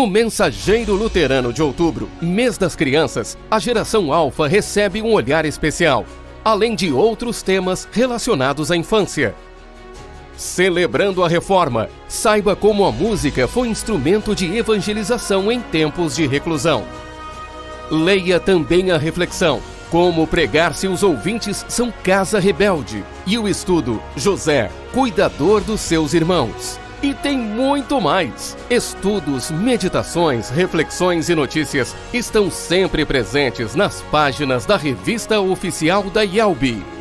No Mensageiro Luterano de Outubro, mês das crianças, a geração Alfa recebe um olhar especial, além de outros temas relacionados à infância. Celebrando a Reforma, saiba como a música foi instrumento de evangelização em tempos de reclusão. Leia também a reflexão, como pregar se os ouvintes são casa rebelde, e o estudo José, cuidador dos seus irmãos. E tem muito mais! Estudos, meditações, reflexões e notícias estão sempre presentes nas páginas da revista oficial da IELB.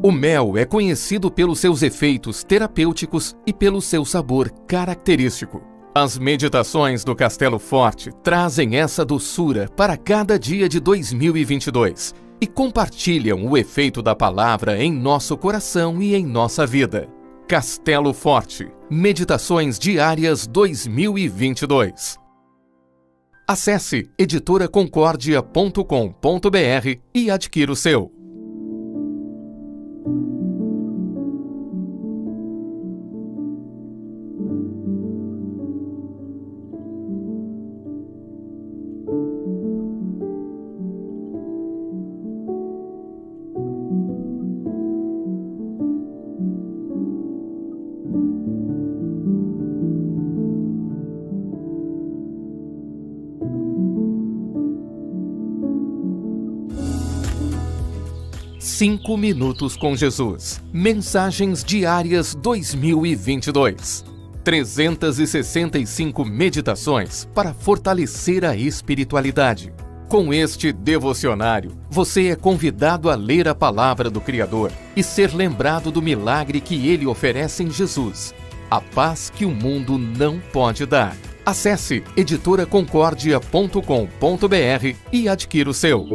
O mel é conhecido pelos seus efeitos terapêuticos e pelo seu sabor característico. As meditações do Castelo Forte trazem essa doçura para cada dia de 2022 e compartilham o efeito da palavra em nosso coração e em nossa vida. Castelo Forte, Meditações Diárias 2022. Acesse editoraconcordia.com.br e adquira o seu. Cinco Minutos com Jesus. Mensagens Diárias 2022. 365 meditações para fortalecer a espiritualidade. Com este devocionário, você é convidado a ler a palavra do Criador e ser lembrado do milagre que ele oferece em Jesus, a paz que o mundo não pode dar. Acesse editoraconcordia.com.br e adquira o seu.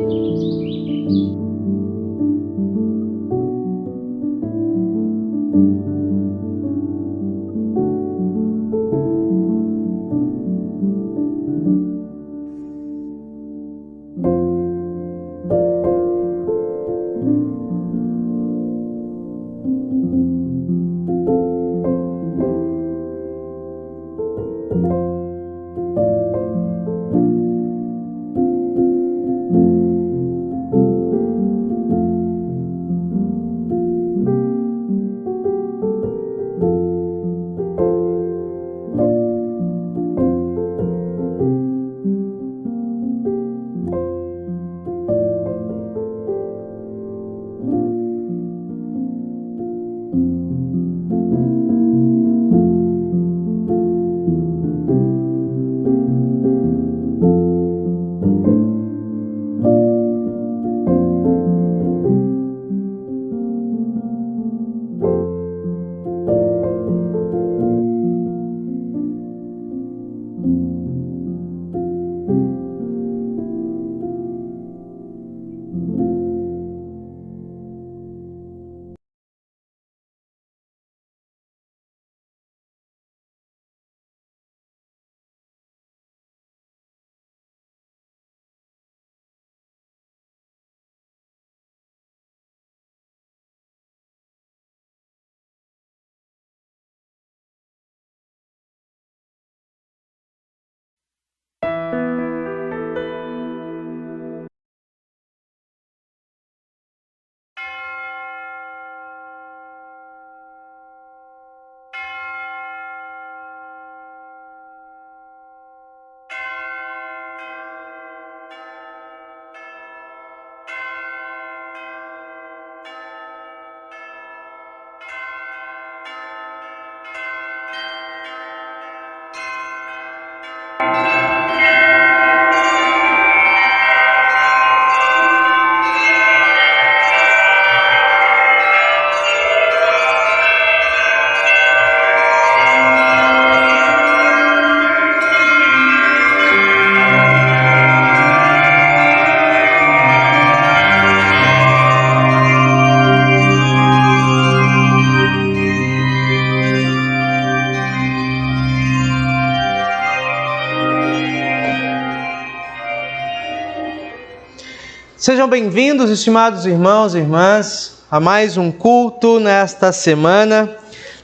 Sejam bem-vindos, estimados irmãos e irmãs, a mais um culto nesta semana.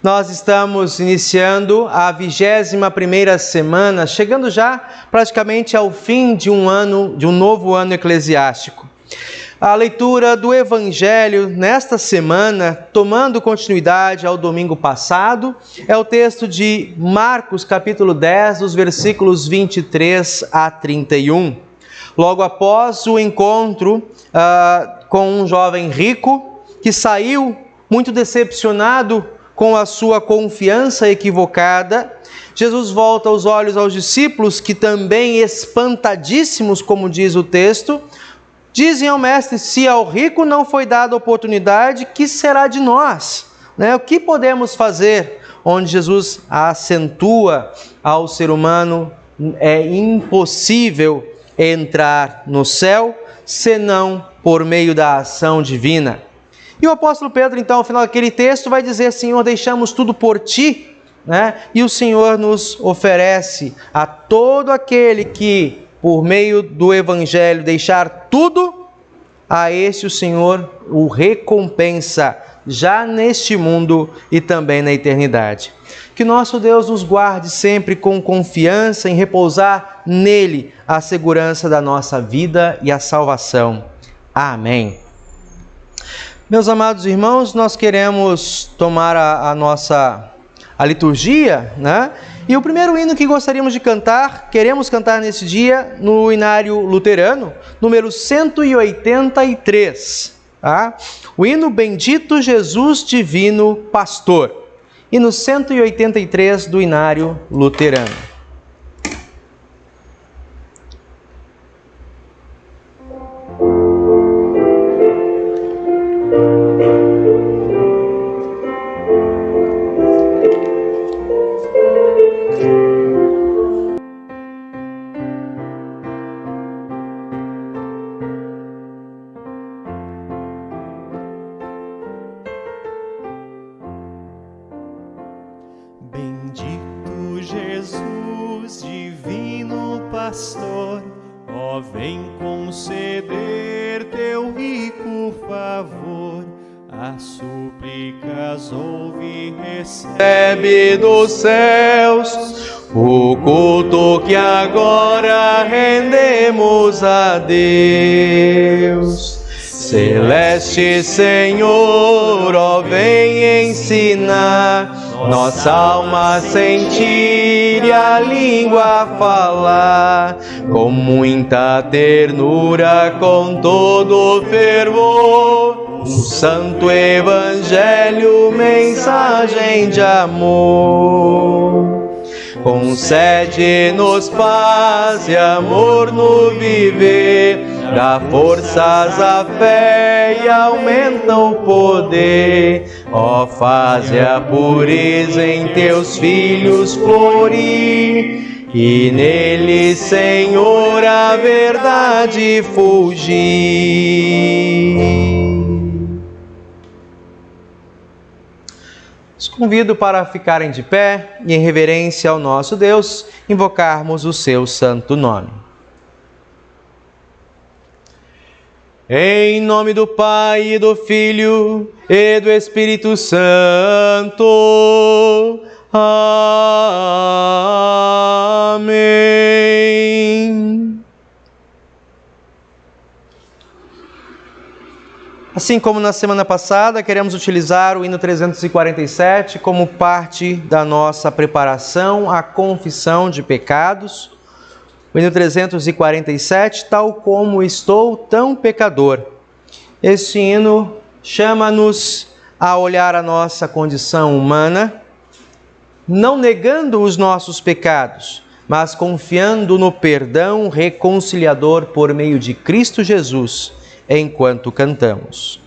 Nós estamos iniciando a 21ª semana, chegando já praticamente ao fim de um novo ano eclesiástico. A leitura do Evangelho nesta semana, tomando continuidade ao domingo passado, é o texto de Marcos, capítulo 10, dos versículos 23 a 31. Logo após o encontro com um jovem rico que saiu muito decepcionado com a sua confiança equivocada, Jesus volta os olhos aos discípulos que também espantadíssimos, como diz o texto, dizem ao mestre: se ao rico não foi dada oportunidade, que será de nós? O que podemos fazer? Onde Jesus acentua ao ser humano, é impossível entrar no céu, senão por meio da ação divina. E o apóstolo Pedro, então, ao final daquele texto, vai dizer: Senhor, deixamos tudo por Ti, E o Senhor nos oferece a todo aquele que, por meio do Evangelho, deixar tudo, a esse o Senhor o recompensa, já neste mundo e também na eternidade. Que nosso Deus nos guarde sempre com confiança em repousar nele a segurança da nossa vida e a salvação. Amém. Meus amados irmãos, nós queremos tomar a liturgia, E o primeiro hino que gostaríamos de cantar, queremos cantar nesse dia, no Inário Luterano, número 183, O hino Bendito Jesus Divino Pastor. E no 183 do Inário Luterano. Bendito Jesus, divino pastor, ó, vem conceder teu rico favor, as súplicas ouve e recebe dos céus o culto que agora rendemos a Deus. Celeste Senhor, ó, vem ensinar nossa alma a sentir e a língua a falar, com muita ternura, com todo fervor, o Santo Evangelho, mensagem de amor. Concede-nos paz e amor no viver, dá forças à fé e aumenta o poder. Ó, faze a pureza em teus filhos florir, e neles, Senhor, a verdade fulgir. Os convido para ficarem de pé e, em reverência ao nosso Deus, invocarmos o seu santo nome. Em nome do Pai, e do Filho, e do Espírito Santo. Amém. Assim como na semana passada, queremos utilizar o hino 347 como parte da nossa preparação à confissão de pecados. O hino 347, tal como estou tão pecador. Este hino chama-nos a olhar a nossa condição humana, não negando os nossos pecados, mas confiando no perdão reconciliador por meio de Cristo Jesus, enquanto cantamos.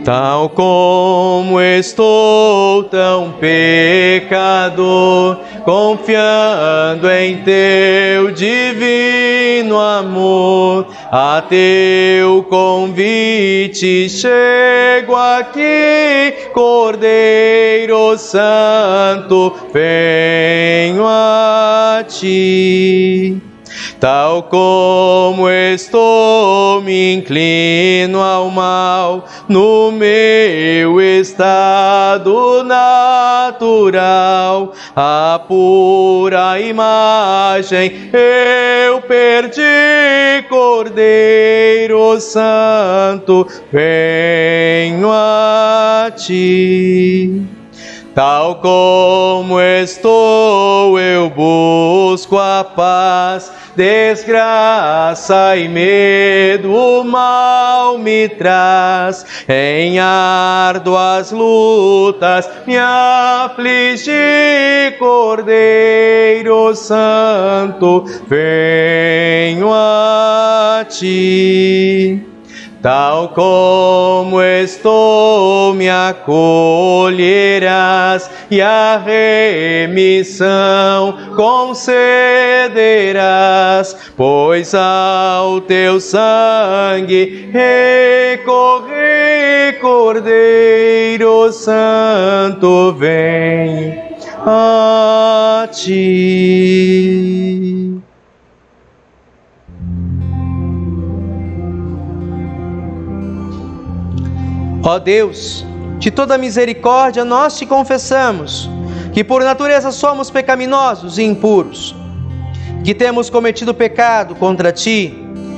Tal como estou tão pecador, confiando em teu divino amor, a teu convite chego aqui, Cordeiro Santo, venho a ti. Tal como estou, me inclino ao mal, no meu estado natural, a pura imagem eu perdi, Cordeiro Santo, venho a ti. Tal como estou, eu busco a paz, desgraça e medo o mal me traz. Em árduas lutas me afligi, Cordeiro Santo, venho a ti. Tal como estou, me acolherás e a remissão concederás, pois ao teu sangue recorri, Cordeiro Santo, vem a ti. Ó Deus, de toda misericórdia nós te confessamos que por natureza somos pecaminosos e impuros, que temos cometido pecado contra ti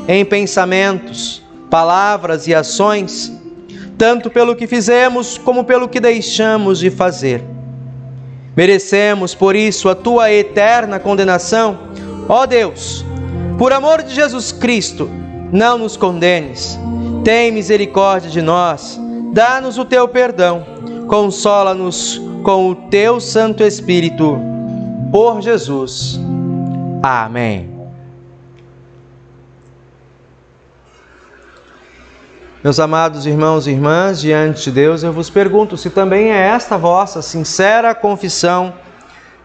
em pensamentos, palavras e ações, tanto pelo que fizemos como pelo que deixamos de fazer. Merecemos, por isso, a tua eterna condenação. Ó Deus, por amor de Jesus Cristo, não nos condenes. Tem misericórdia de nós. Dá-nos o teu perdão, consola-nos com o teu Santo Espírito, por Jesus. Amém. Meus amados irmãos e irmãs, diante de Deus, eu vos pergunto se também é esta vossa sincera confissão,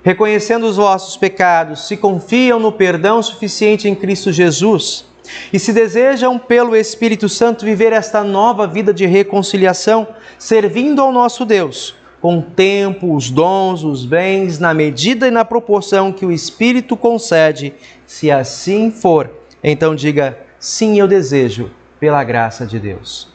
reconhecendo os vossos pecados, se confiam no perdão suficiente em Cristo Jesus, e se desejam pelo Espírito Santo viver esta nova vida de reconciliação, servindo ao nosso Deus, com o tempo, os dons, os bens, na medida e na proporção que o Espírito concede. Se assim for, então diga: sim, eu desejo, pela graça de Deus.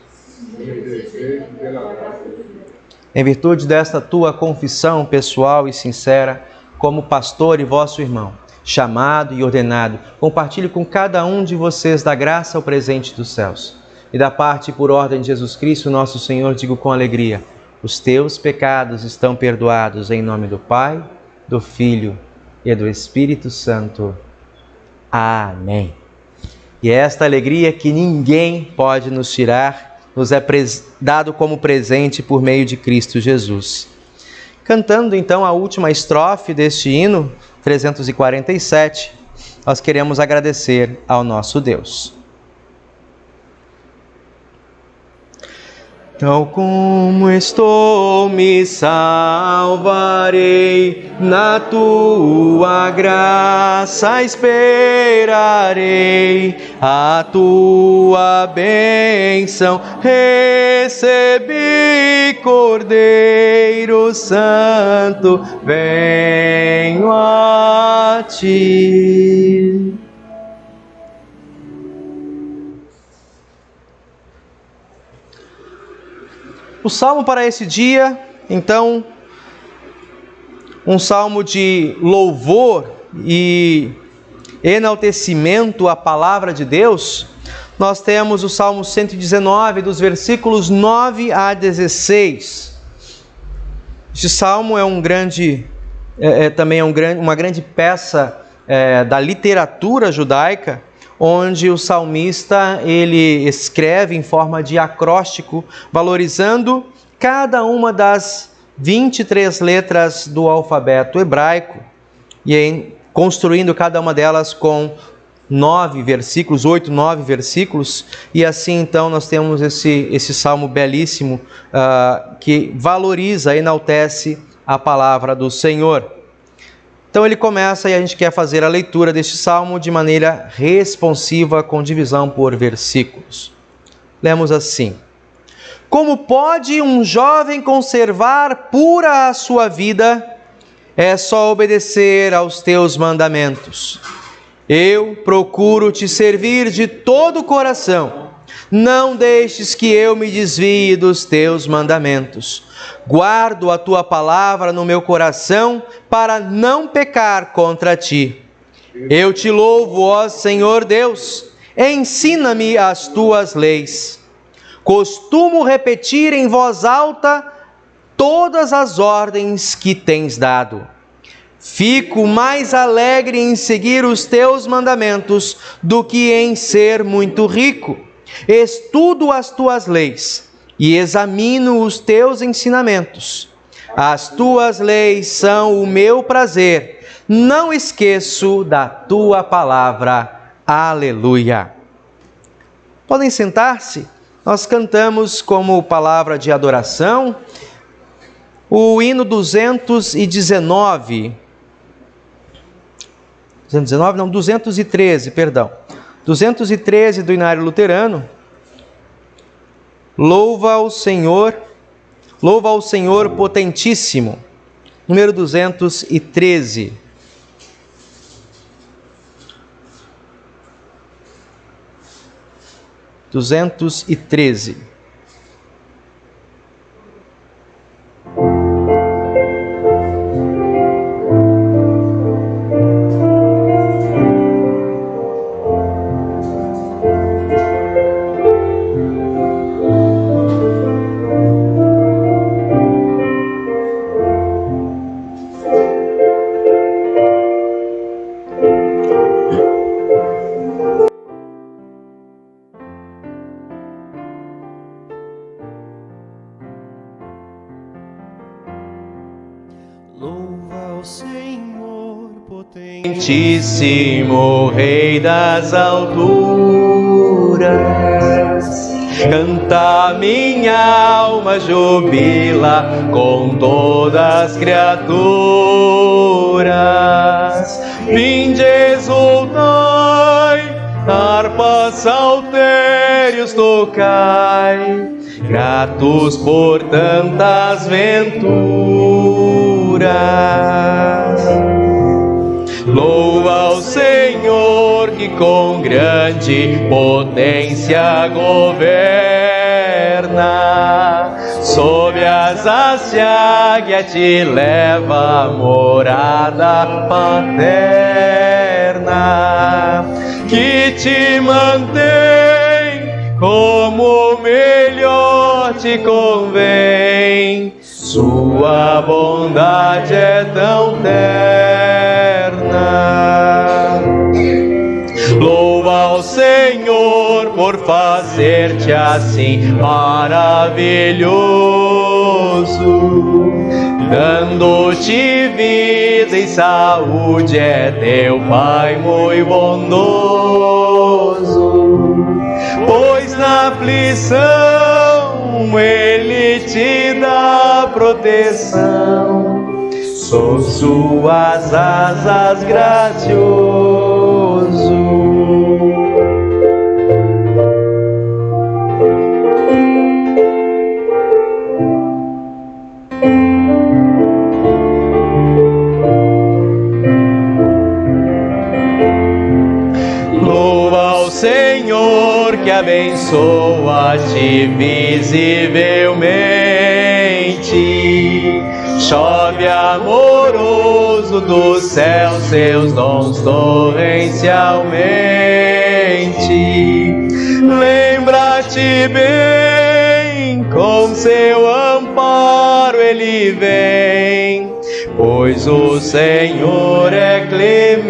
Em virtude desta tua confissão pessoal e sincera, como pastor e vosso irmão, chamado e ordenado, compartilhe com cada um de vocês da graça o presente dos céus. E da parte por ordem de Jesus Cristo, nosso Senhor, digo com alegria: os teus pecados estão perdoados, em nome do Pai, do Filho e do Espírito Santo. Amém. E esta alegria que ninguém pode nos tirar, nos é dado como presente por meio de Cristo Jesus. Cantando então a última estrofe deste hino 347, nós queremos agradecer ao nosso Deus. Tal como estou, me salvarei, na tua graça esperarei, a tua bênção recebi, Cordeiro Santo, venho a ti. O salmo para esse dia, então, um salmo de louvor e enaltecimento à palavra de Deus. Nós temos o Salmo 119, dos versículos 9 a 16. Este salmo é uma grande peça da literatura judaica, onde o salmista ele escreve em forma de acróstico, valorizando cada uma das 23 letras do alfabeto hebraico e construindo cada uma delas com 9 versículos, 8, 9 versículos, e assim então nós temos esse salmo belíssimo que valoriza, enaltece a palavra do Senhor. Então ele começa e a gente quer fazer a leitura deste salmo de maneira responsiva, com divisão por versículos. Lemos assim: Como pode um jovem conservar pura a sua vida? É só obedecer aos teus mandamentos. Eu procuro te servir de todo o coração. Não deixes que eu me desvie dos teus mandamentos. Guardo a tua palavra no meu coração para não pecar contra ti. Eu te louvo, ó Senhor Deus. Ensina-me as tuas leis. Costumo repetir em voz alta todas as ordens que tens dado. Fico mais alegre em seguir os teus mandamentos do que em ser muito rico. Estudo as tuas leis e examino os teus ensinamentos. As tuas leis são o meu prazer. Não esqueço da tua palavra. Aleluia. Podem sentar-se. Nós cantamos como palavra de adoração o hino 213, perdão. 213 do Inário Luterano. Louva ao Senhor potentíssimo. Número 213. Potentíssimo Rei das alturas, canta minha alma, jubila com todas as criaturas. Vinde, exultai, harpas, saltérios tocai, gratos por tantas venturas. Louva ao Senhor que com grande potência governa. Sob as asas de águia te leva à morada paterna, que te mantém como melhor te convém. Sua bondade é tão terna. Louva ao Senhor por fazer-te assim maravilhoso, dando-te vida e saúde, é teu Pai muito bondoso. Pois na aflição Ele te dá proteção, sob suas asas gracioso. Louva ao Senhor que abençoa-te visivelmente, chove amoroso do céu seus dons torrencialmente. Lembra-te bem, com seu amparo ele vem, pois o Senhor é clemente.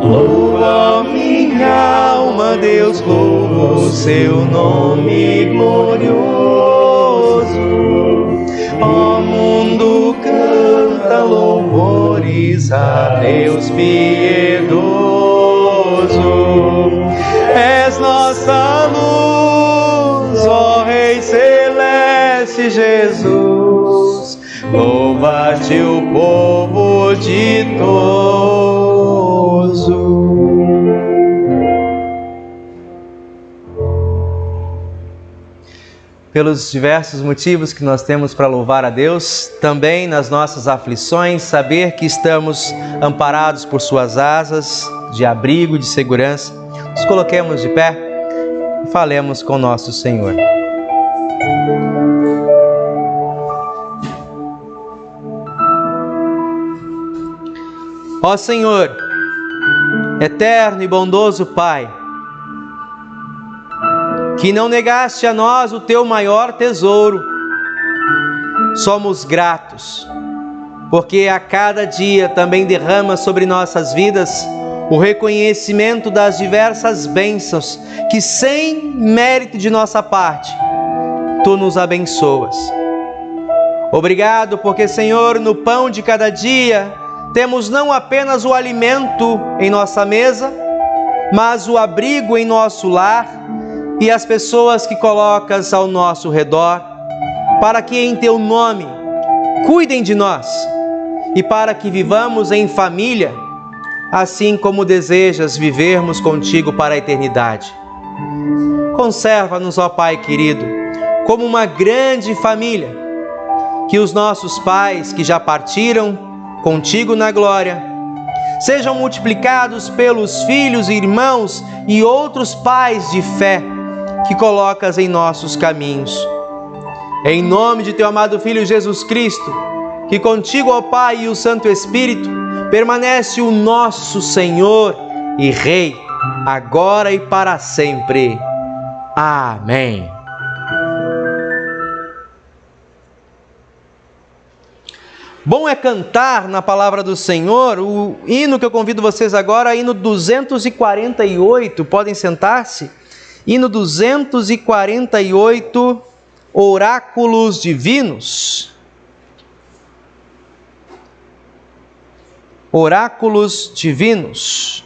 Louva minha alma, Deus, louva o seu nome glorioso. O mundo canta louvores a Deus piedoso. És nossa luz, ó Rei Celeste Jesus. Louva-te o povo ditoso. Pelos diversos motivos que nós temos para louvar a Deus, também nas nossas aflições, saber que estamos amparados por suas asas de abrigo, de segurança. Nos coloquemos de pé e falemos com nosso Senhor. Ó Senhor, eterno e bondoso Pai, que não negaste a nós o teu maior tesouro, somos gratos, porque a cada dia também derrama sobre nossas vidas o reconhecimento das diversas bênçãos que, sem mérito de nossa parte, Tu nos abençoas. Obrigado, porque, Senhor, no pão de cada dia, temos não apenas o alimento em nossa mesa, mas o abrigo em nosso lar e as pessoas que colocas ao nosso redor, para que em Teu nome cuidem de nós e para que vivamos em família, assim como desejas vivermos contigo para a eternidade. Conserva-nos, ó Pai querido, como uma grande família, que os nossos pais que já partiram contigo na glória sejam multiplicados pelos filhos, irmãos e outros pais de fé que colocas em nossos caminhos. Em nome de Teu amado Filho Jesus Cristo, que contigo, ó Pai, e o Santo Espírito, permanece o nosso Senhor e Rei, agora e para sempre. Amém. Bom é cantar na palavra do Senhor. O hino que eu convido vocês agora é hino 248, podem sentar-se. Hino 248, Oráculos Divinos. Oráculos Divinos.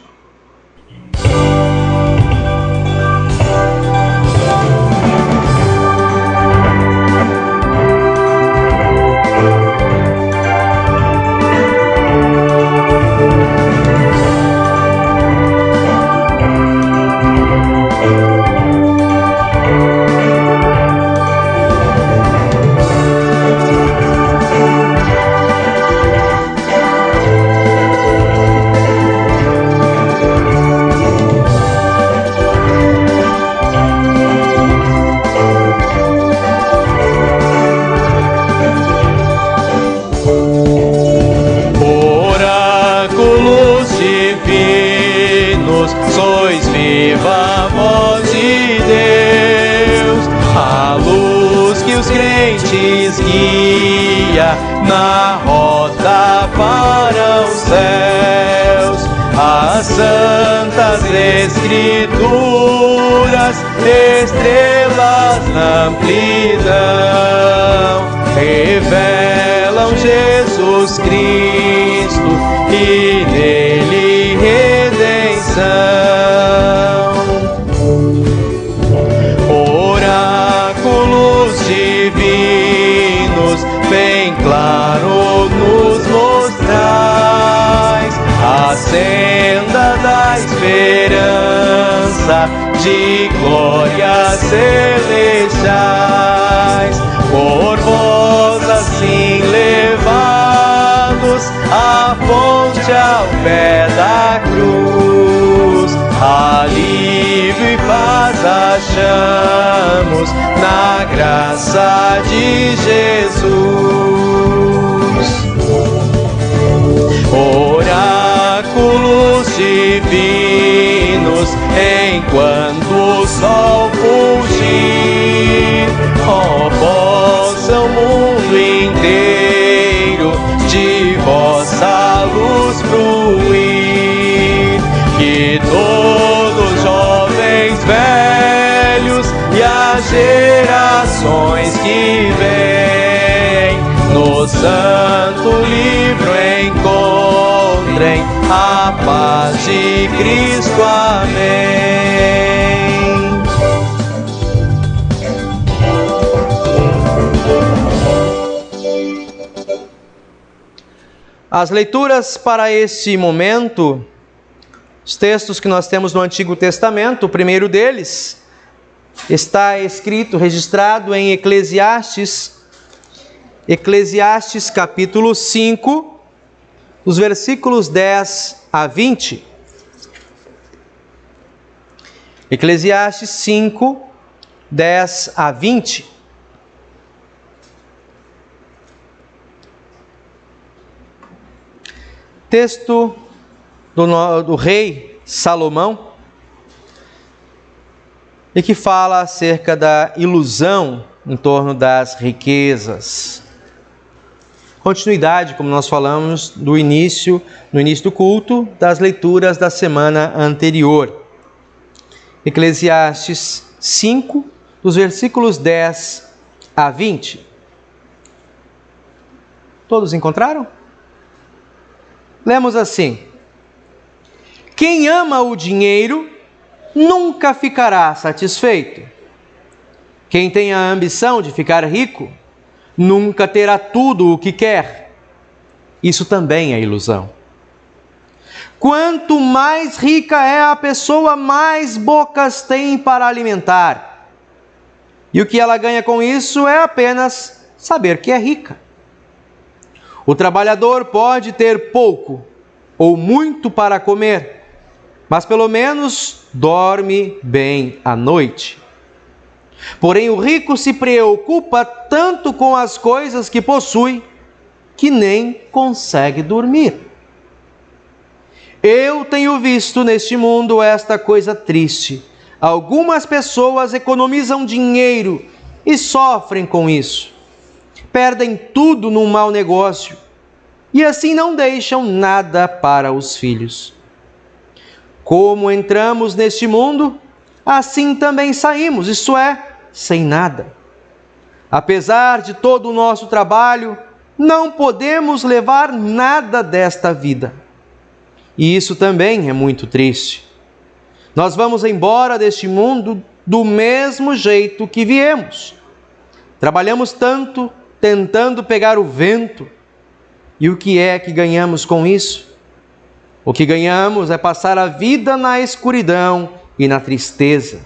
Sois viva voz de Deus, a luz que os crentes guia na rota para os céus. As santas escrituras, estrelas na amplidão, revelam Jesus Cristo e nele redenção. Oráculos divinos, bem claro nos mostrais a senda da esperança, de glórias celestiais. Por vós assim levados à fonte ao pé da cruz, alívio e paz achamos na graça de Jesus. Oráculos divinos, enquanto o sol fulgir, possa o mundo inteiro de vossa luz fruir. Que todos, jovens, velhos e as gerações que vêm, santo livro encontrem a paz de Cristo. Amém. As leituras para este momento, os textos que nós temos no Antigo Testamento, o primeiro deles está escrito, registrado em Eclesiastes capítulo 5, os versículos 10 a 20. Eclesiastes 5, 10 a 20. Texto do rei Salomão, e que fala acerca da ilusão em torno das riquezas. Continuidade, como nós falamos no início do culto, das leituras da semana anterior. Eclesiastes 5, dos versículos 10 a 20. Todos encontraram? Lemos assim: quem ama o dinheiro nunca ficará satisfeito. Quem tem a ambição de ficar rico nunca terá tudo o que quer. Isso também é ilusão. Quanto mais rica é a pessoa, mais bocas tem para alimentar. E o que ela ganha com isso é apenas saber que é rica. O trabalhador pode ter pouco ou muito para comer, mas pelo menos dorme bem à noite. Porém, o rico se preocupa tanto com as coisas que possui, que nem consegue dormir. Eu tenho visto neste mundo esta coisa triste. Algumas pessoas economizam dinheiro e sofrem com isso. Perdem tudo num mau negócio e assim não deixam nada para os filhos. Como entramos neste mundo, assim também saímos, isto é, sem nada. Apesar de todo o nosso trabalho, não podemos levar nada desta vida. E isso também é muito triste. Nós vamos embora deste mundo do mesmo jeito que viemos. Trabalhamos tanto, tentando pegar o vento. E o que é que ganhamos com isso? O que ganhamos é passar a vida na escuridão e na tristeza,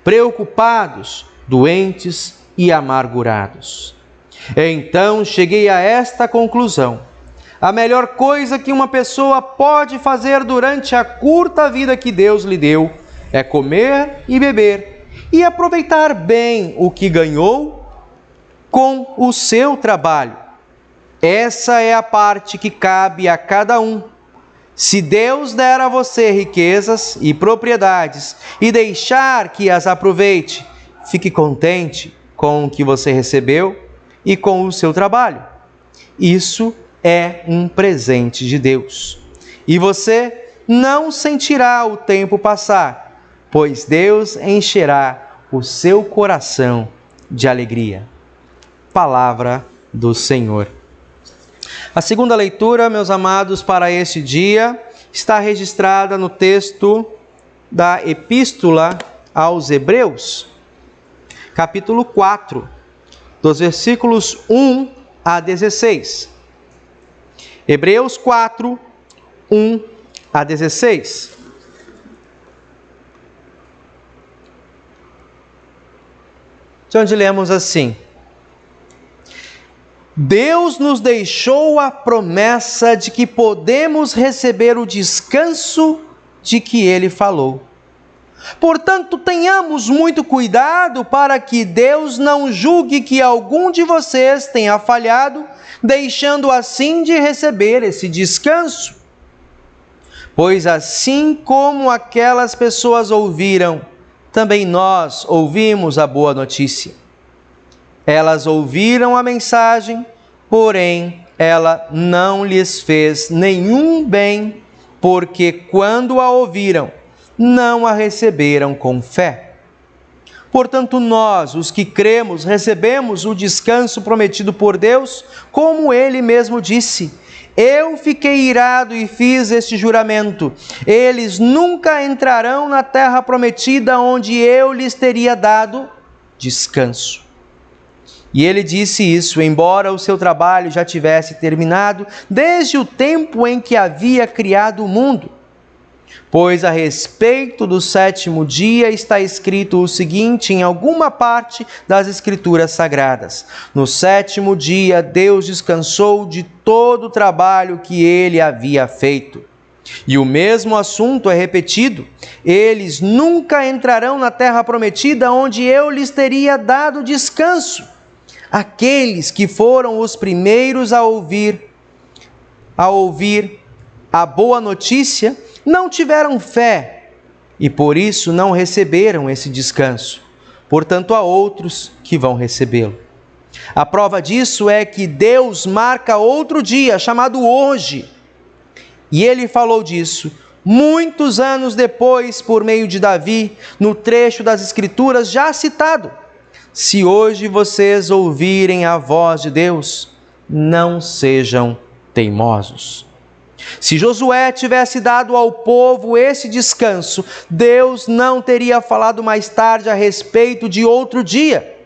preocupados, doentes e amargurados. Então cheguei a esta conclusão: a melhor coisa que uma pessoa pode fazer durante a curta vida que Deus lhe deu é comer e beber e aproveitar bem o que ganhou com o seu trabalho. Essa é a parte que cabe a cada um. Se Deus der a você riquezas e propriedades e deixar que as aproveite, fique contente com o que você recebeu e com o seu trabalho. Isso é um presente de Deus. E você não sentirá o tempo passar, pois Deus encherá o seu coração de alegria. Palavra do Senhor. A segunda leitura, meus amados, para este dia, está registrada no texto da Epístola aos Hebreus, capítulo 4, dos versículos 1 a 16. Hebreus 4, 1 a 16. Onde lemos assim: Deus nos deixou a promessa de que podemos receber o descanso de que Ele falou. Portanto, tenhamos muito cuidado para que Deus não julgue que algum de vocês tenha falhado, deixando assim de receber esse descanso. Pois assim como aquelas pessoas ouviram, também nós ouvimos a boa notícia. Elas ouviram a mensagem, porém ela não lhes fez nenhum bem, porque quando a ouviram, não a receberam com fé. Portanto, nós, os que cremos, recebemos o descanso prometido por Deus, como Ele mesmo disse: eu fiquei irado e fiz este juramento: eles nunca entrarão na terra prometida, onde eu lhes teria dado descanso. E ele disse isso, embora o seu trabalho já tivesse terminado, desde o tempo em que havia criado o mundo. Pois a respeito do sétimo dia está escrito o seguinte em alguma parte das Escrituras Sagradas: no sétimo dia Deus descansou de todo o trabalho que ele havia feito. E o mesmo assunto é repetido: eles nunca entrarão na terra prometida, onde eu lhes teria dado descanso. Aqueles que foram os primeiros a ouvir a boa notícia não tiveram fé e por isso não receberam esse descanso. Portanto, há outros que vão recebê-lo. A prova disso é que Deus marca outro dia, chamado hoje. E ele falou disso muitos anos depois, por meio de Davi, no trecho das Escrituras já citado: se hoje vocês ouvirem a voz de Deus, não sejam teimosos. Se Josué tivesse dado ao povo esse descanso, Deus não teria falado mais tarde a respeito de outro dia.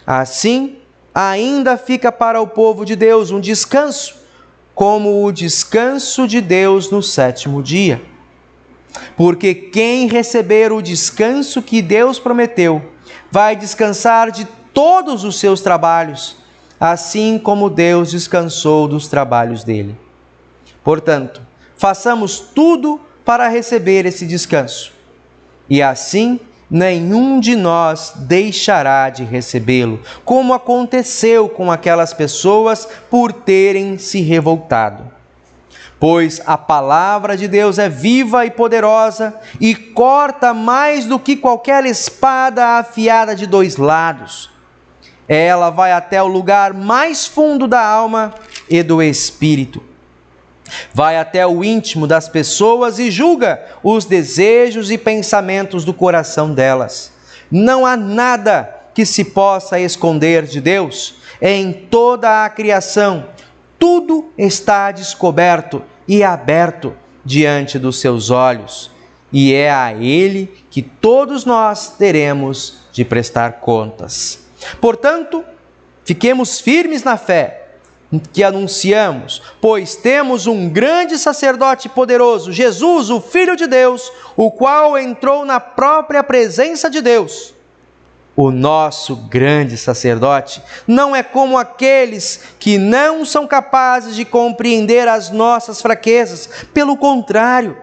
Assim, ainda fica para o povo de Deus um descanso, como o descanso de Deus no sétimo dia. Porque quem receber o descanso que Deus prometeu, vai descansar de todos os seus trabalhos, assim como Deus descansou dos trabalhos dele. Portanto, façamos tudo para receber esse descanso, e assim nenhum de nós deixará de recebê-lo, como aconteceu com aquelas pessoas por terem se revoltado. Pois a palavra de Deus é viva e poderosa e corta mais do que qualquer espada afiada de dois lados. Ela vai até o lugar mais fundo da alma e do espírito. Vai até o íntimo das pessoas e julga os desejos e pensamentos do coração delas. Não há nada que se possa esconder de Deus. Em toda a criação, tudo está descoberto e aberto diante dos seus olhos. E é a Ele que todos nós teremos de prestar contas. Portanto, fiquemos firmes na fé que anunciamos, pois temos um grande sacerdote poderoso, Jesus, o Filho de Deus, o qual entrou na própria presença de Deus. O nosso grande sacerdote não é como aqueles que não são capazes de compreender as nossas fraquezas. Pelo contrário,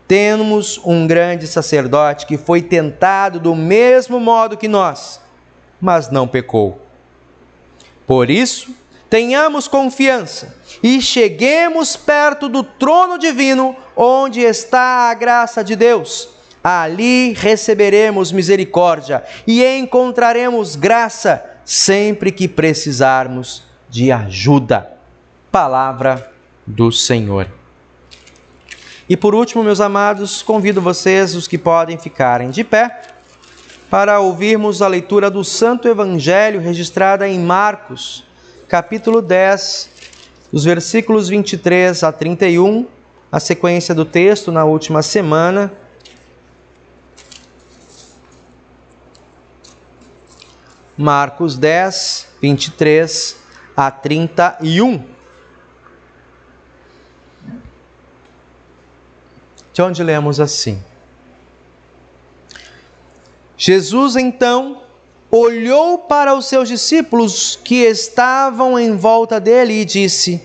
temos um grande sacerdote que foi tentado do mesmo modo que nós, mas não pecou. Por isso, tenhamos confiança e cheguemos perto do trono divino, onde está a graça de Deus. Ali receberemos misericórdia e encontraremos graça sempre que precisarmos de ajuda. Palavra do Senhor. E por último, meus amados, convido vocês, os que podem, ficarem de pé, para ouvirmos a leitura do Santo Evangelho registrada em Marcos, capítulo 10, os versículos 23 a 31, a sequência do texto na última semana. Marcos 10, 23 a 31. De onde lemos assim: Jesus então olhou para os seus discípulos que estavam em volta dele e disse: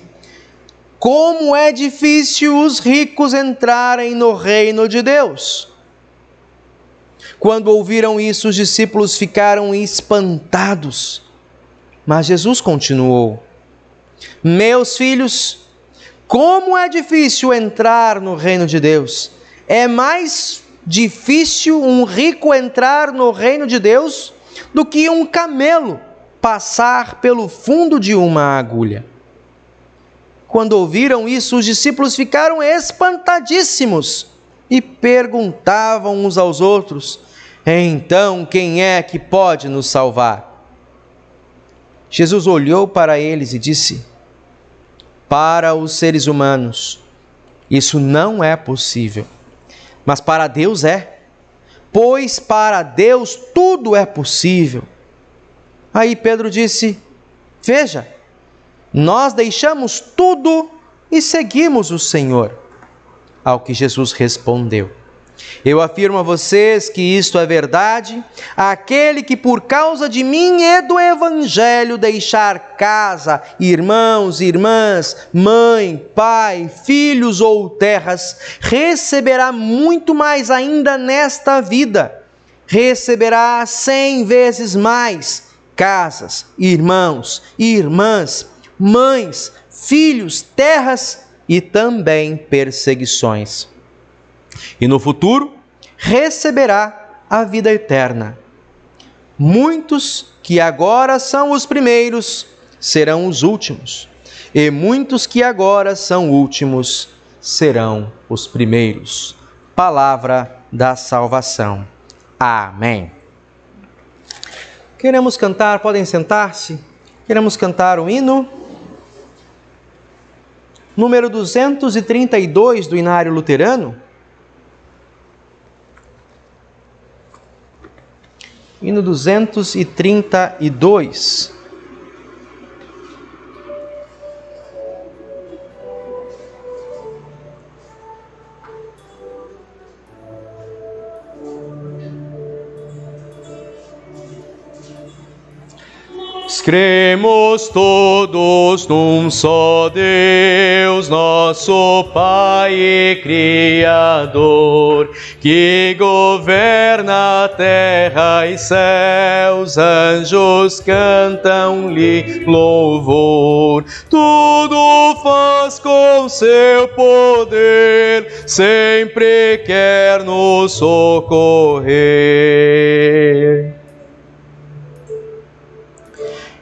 como é difícil os ricos entrarem no reino de Deus. Quando ouviram isso, os discípulos ficaram espantados. Mas Jesus continuou: meus filhos, como é difícil entrar no reino de Deus. É mais difícil um rico entrar no reino de Deus do que um camelo passar pelo fundo de uma agulha. Quando ouviram isso, os discípulos ficaram espantadíssimos e perguntavam uns aos outros: Então, quem é que pode nos salvar? Jesus olhou para eles e disse: para os seres humanos, isso não é possível, mas para Deus é, pois para Deus tudo é possível. Aí Pedro disse: veja, nós deixamos tudo e seguimos o Senhor. Ao que Jesus respondeu: eu afirmo a vocês que isto é verdade, aquele que por causa de mim e do Evangelho deixar casa, irmãos, irmãs, mãe, pai, filhos ou terras, receberá muito mais ainda nesta vida. Receberá 100 vezes mais casas, irmãos, irmãs, mães, filhos, terras e também perseguições. E no futuro receberá a vida eterna. Muitos que agora são os primeiros serão os últimos, e muitos que agora são últimos serão os primeiros. Palavra da salvação. Amém. Queremos cantar, podem sentar-se. Queremos cantar o hino número 232 do Inário Luterano. Hino 232. Cremos todos num só Deus, nosso Pai e Criador, que governa a terra e céus, anjos cantam-lhe louvor. Tudo faz com seu poder, sempre quer nos socorrer.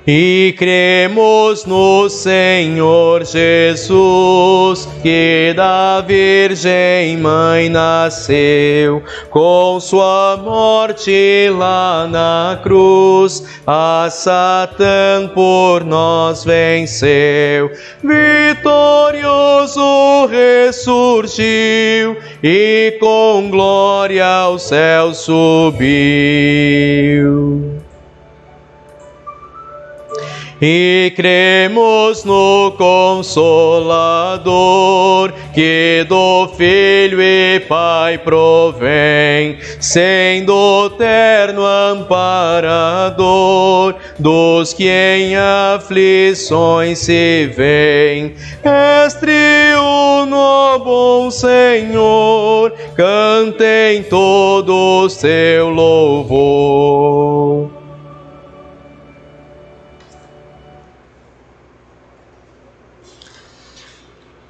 E cremos no Senhor Jesus, que da Virgem Mãe nasceu, com sua morte lá na cruz, a Satã por nós venceu. Vitorioso ressurgiu e com glória ao céu subiu. E cremos no Consolador, que do Filho e Pai provém, sendo terno amparador dos que em aflições se veem. És triuno, bom Senhor, cantem todos teu louvor.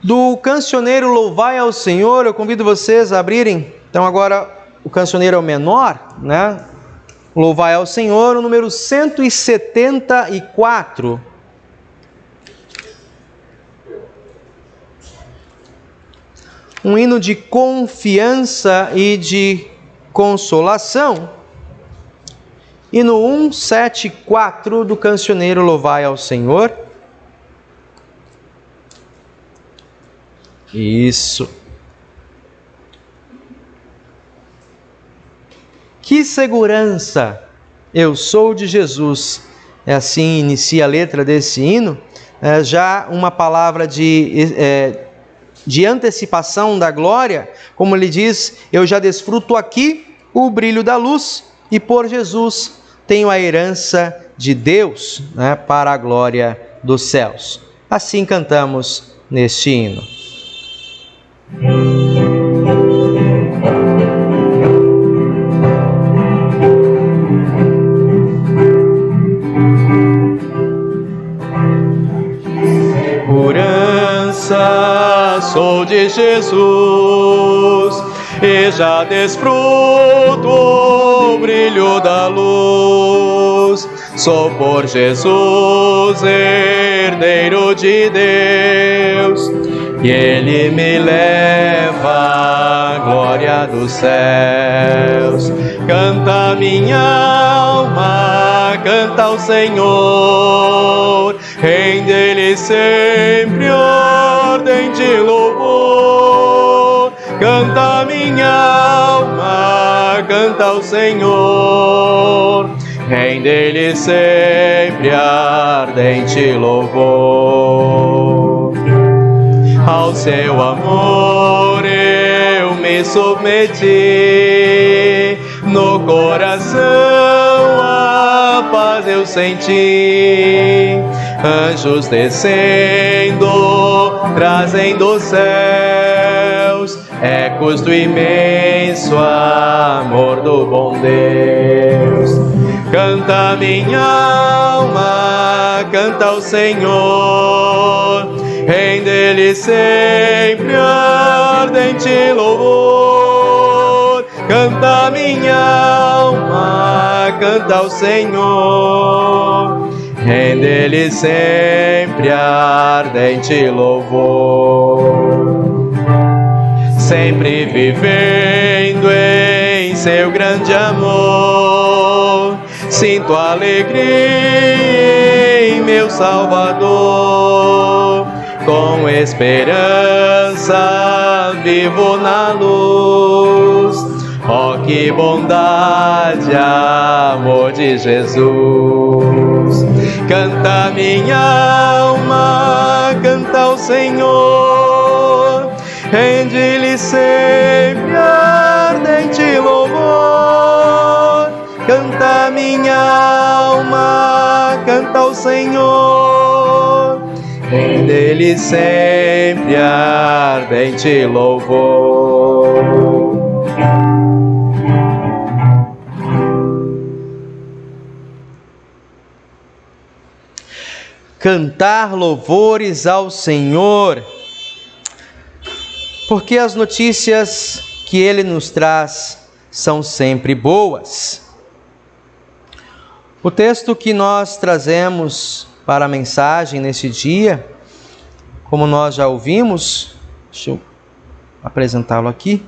Do cancioneiro Louvai ao Senhor, eu convido vocês a abrirem. Então agora o cancioneiro é o menor, né? Louvai ao Senhor, o número 174. Um hino de confiança e de consolação. Hino 174 do cancioneiro Louvai ao Senhor. Isso. Que segurança! Eu sou de Jesus. É assim inicia a letra desse hino. Já uma palavra de antecipação da glória, como ele diz: eu já desfruto aqui o brilho da luz, e por Jesus tenho a herança de Deus, né, para a glória dos céus. Assim cantamos neste hino. Segurança sou de Jesus e já desfruto o brilho da luz. Sou por Jesus herdeiro de Deus, e Ele me leva à glória dos céus. Canta minha alma, canta ao Senhor, rende-lhe sempre ardente louvor. Canta minha alma, canta ao Senhor, rende-lhe sempre ardente louvor. Ao seu amor eu me submeti, no coração a paz eu senti. Anjos descendo, trazem dos céus ecos do imenso amor do bom Deus. Canta minha alma, canta ao Senhor, rende-lhe sempre ardente louvor. Canta minha alma, canta ao Senhor, rende-lhe sempre ardente louvor. Sempre vivendo em seu grande amor, sinto alegria em meu Salvador. Com esperança vivo na luz, oh, que bondade, amor de Jesus. Canta minha alma, canta ao Senhor, rende-lhe sempre ardente louvor. Canta minha alma, canta ao Senhor, rende-lhe sempre ardente louvor. Cantar louvores ao Senhor, porque as notícias que Ele nos traz são sempre boas. O texto que nós trazemos para a mensagem neste dia, como nós já ouvimos, deixa eu apresentá-lo aqui.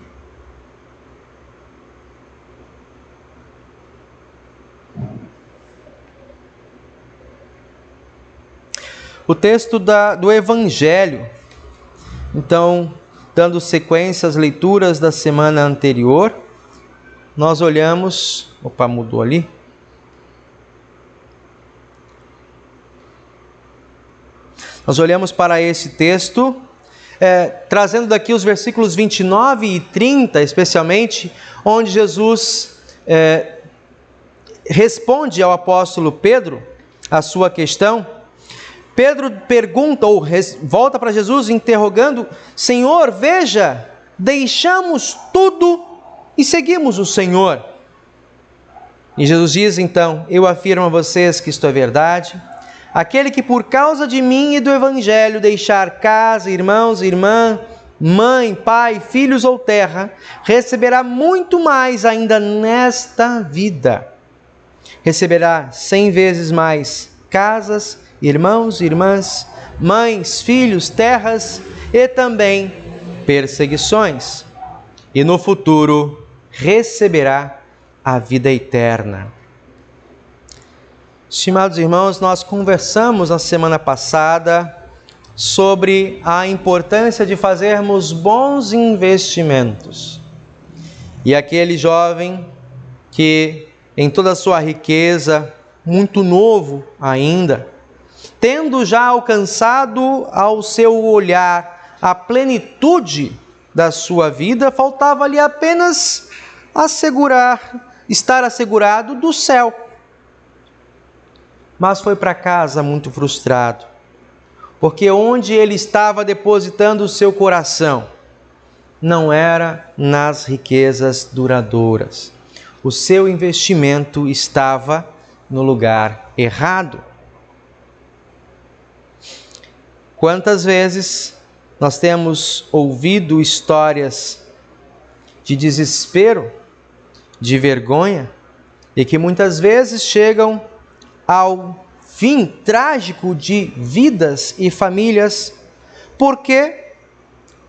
O texto do Evangelho. Então, dando sequência às leituras da semana anterior, nós olhamos... Opa, mudou ali. Nós olhamos para esse texto, trazendo daqui os versículos 29 e 30, especialmente, onde Jesus responde ao apóstolo Pedro a sua questão. Pedro pergunta ou volta para Jesus interrogando: Senhor, veja, deixamos tudo e seguimos o Senhor. E Jesus diz então: eu afirmo a vocês que isto é verdade. Aquele que por causa de mim e do Evangelho deixar casa, irmãos, irmã, mãe, pai, filhos ou terra, receberá muito mais ainda nesta vida. Receberá 100 vezes mais casas, irmãos, irmãs, mães, filhos, terras e também perseguições. E no futuro receberá a vida eterna. Estimados irmãos, nós conversamos na semana passada sobre a importância de fazermos bons investimentos. E aquele jovem que, em toda a sua riqueza, muito novo ainda, tendo já alcançado ao seu olhar a plenitude da sua vida, faltava-lhe apenas estar assegurado do céu. Mas foi para casa muito frustrado, porque onde ele estava depositando o seu coração não era nas riquezas duradouras. O seu investimento estava no lugar errado. Quantas vezes nós temos ouvido histórias de desespero, de vergonha, e que muitas vezes chegam ao fim trágico de vidas e famílias, porque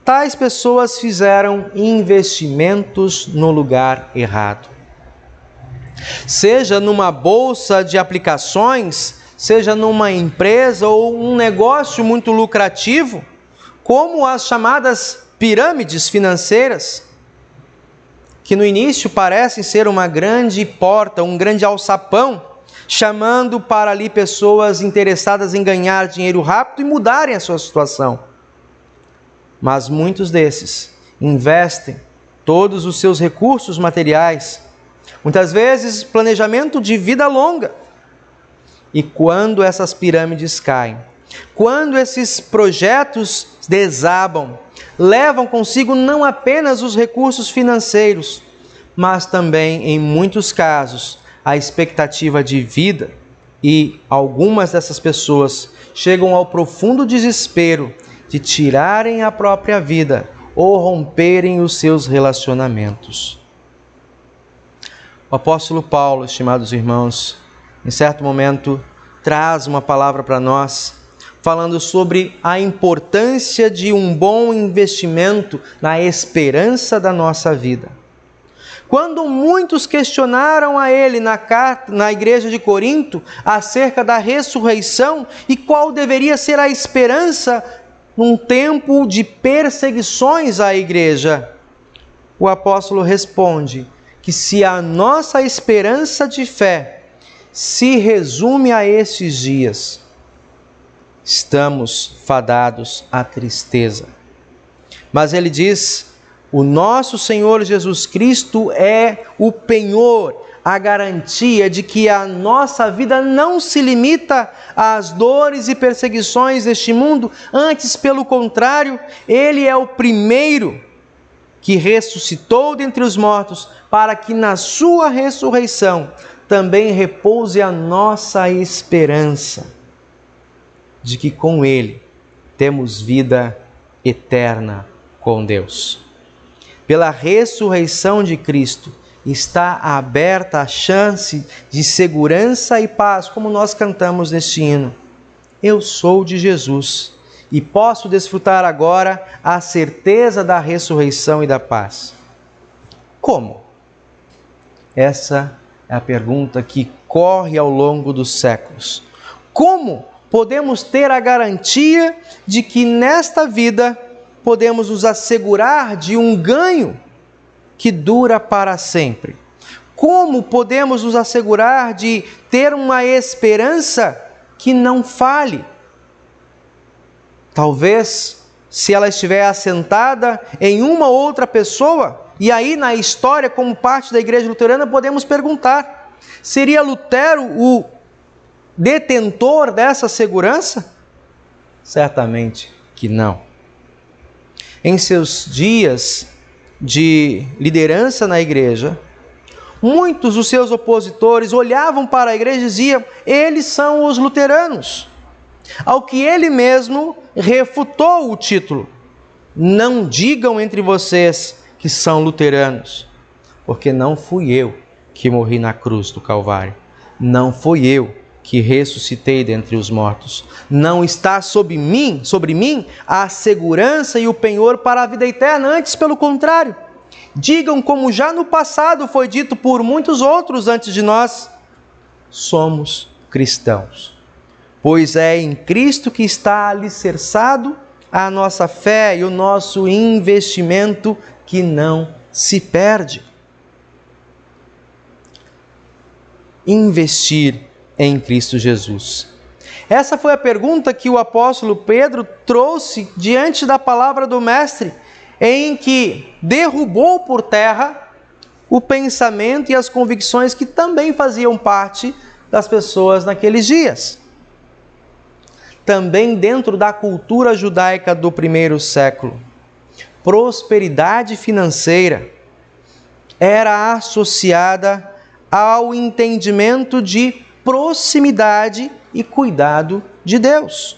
tais pessoas fizeram investimentos no lugar errado. Seja numa bolsa de aplicações, seja numa empresa ou um negócio muito lucrativo, como as chamadas pirâmides financeiras, que no início parecem ser uma grande porta, um grande alçapão, chamando para ali pessoas interessadas em ganhar dinheiro rápido e mudarem a sua situação. Mas muitos desses investem todos os seus recursos materiais, muitas vezes planejamento de vida longa. E quando essas pirâmides caem, quando esses projetos desabam, levam consigo não apenas os recursos financeiros, mas também, em muitos casos, a expectativa de vida, e algumas dessas pessoas chegam ao profundo desespero de tirarem a própria vida ou romperem os seus relacionamentos. O apóstolo Paulo, estimados irmãos, em certo momento traz uma palavra para nós, falando sobre a importância de um bom investimento na esperança da nossa vida. Quando muitos questionaram a ele na igreja de Corinto acerca da ressurreição e qual deveria ser a esperança num tempo de perseguições à igreja, o apóstolo responde que se a nossa esperança de fé se resume a estes dias, estamos fadados à tristeza. Mas ele diz: o nosso Senhor Jesus Cristo é o penhor, a garantia de que a nossa vida não se limita às dores e perseguições deste mundo, antes, pelo contrário, Ele é o primeiro que ressuscitou dentre os mortos, para que na sua ressurreição também repouse a nossa esperança de que com Ele temos vida eterna com Deus. Pela ressurreição de Cristo está aberta a chance de segurança e paz, como nós cantamos neste hino. Eu sou de Jesus e posso desfrutar agora a certeza da ressurreição e da paz. Como? Essa é a pergunta que corre ao longo dos séculos. Como podemos ter a garantia de que nesta vida podemos nos assegurar de um ganho que dura para sempre? Como podemos nos assegurar de ter uma esperança que não fale? Talvez, se ela estiver assentada em uma outra pessoa, e aí na história, como parte da igreja luterana, podemos perguntar: seria Lutero o detentor dessa segurança? Certamente que não. Em seus dias de liderança na igreja, muitos dos seus opositores olhavam para a igreja e diziam: eles são os luteranos. Ao que ele mesmo refutou o título: não digam entre vocês que são luteranos, porque não fui eu que morri na cruz do Calvário, não fui eu que ressuscitei dentre os mortos, não está sobre mim a segurança e o penhor para a vida eterna, antes pelo contrário. Digam como já no passado foi dito por muitos outros antes de nós: somos cristãos, pois é em Cristo que está alicerçado a nossa fé e o nosso investimento que não se perde. Investir em Cristo Jesus. Essa foi a pergunta que o apóstolo Pedro trouxe diante da palavra do Mestre, em que derrubou por terra o pensamento e as convicções que também faziam parte das pessoas naqueles dias. Também dentro da cultura judaica do primeiro século, prosperidade financeira era associada ao entendimento de proximidade e cuidado de Deus.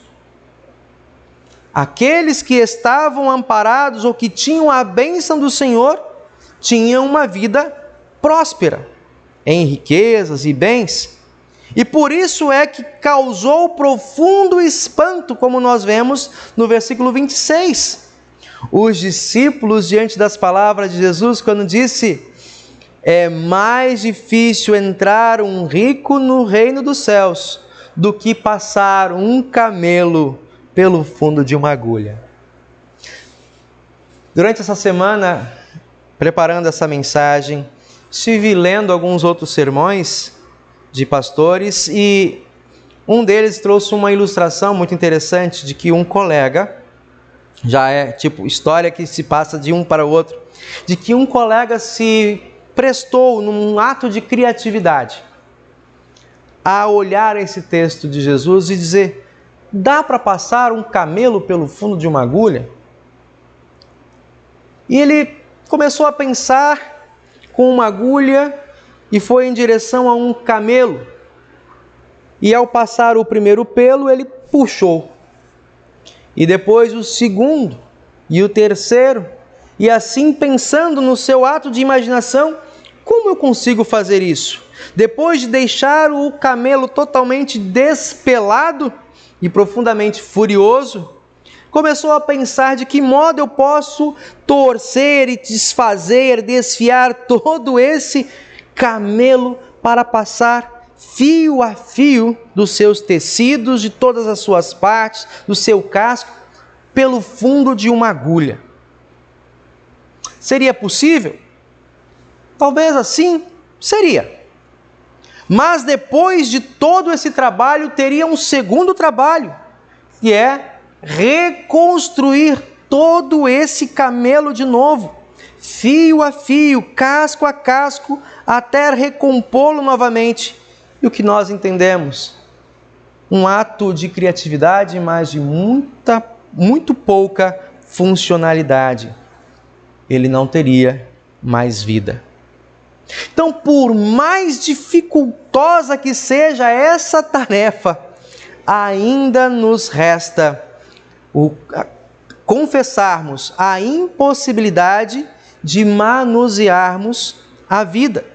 Aqueles que estavam amparados ou que tinham a bênção do Senhor tinham uma vida próspera em riquezas e bens. E por isso é que causou profundo espanto, como nós vemos no versículo 26, os discípulos diante das palavras de Jesus, quando disse: é mais difícil entrar um rico no reino dos céus do que passar um camelo pelo fundo de uma agulha. Durante essa semana, preparando essa mensagem, estive lendo alguns outros sermões de pastores e um deles trouxe uma ilustração muito interessante de que um colega, já é tipo história que se passa de um para o outro, de que um colega se prestou num ato de criatividade a olhar esse texto de Jesus e dizer: dá para passar um camelo pelo fundo de uma agulha? E ele começou a pensar com uma agulha e foi em direção a um camelo. E ao passar o primeiro pelo, ele puxou. E depois o segundo e o terceiro. E assim, pensando no seu ato de imaginação, como eu consigo fazer isso? Depois de deixar o camelo totalmente despelado e profundamente furioso, começou a pensar de que modo eu posso torcer e desfazer, desfiar todo esse camelo para passar fio a fio dos seus tecidos, de todas as suas partes, do seu casco, pelo fundo de uma agulha. Seria possível? Talvez assim, seria. Mas depois de todo esse trabalho, teria um segundo trabalho, que é reconstruir todo esse camelo de novo, fio a fio, casco a casco, até recompô-lo novamente. E o que nós entendemos? Um ato de criatividade, mas de muito pouca funcionalidade. Ele não teria mais vida. Então, por mais dificultosa que seja essa tarefa, ainda nos resta confessarmos a impossibilidade de manusearmos a vida.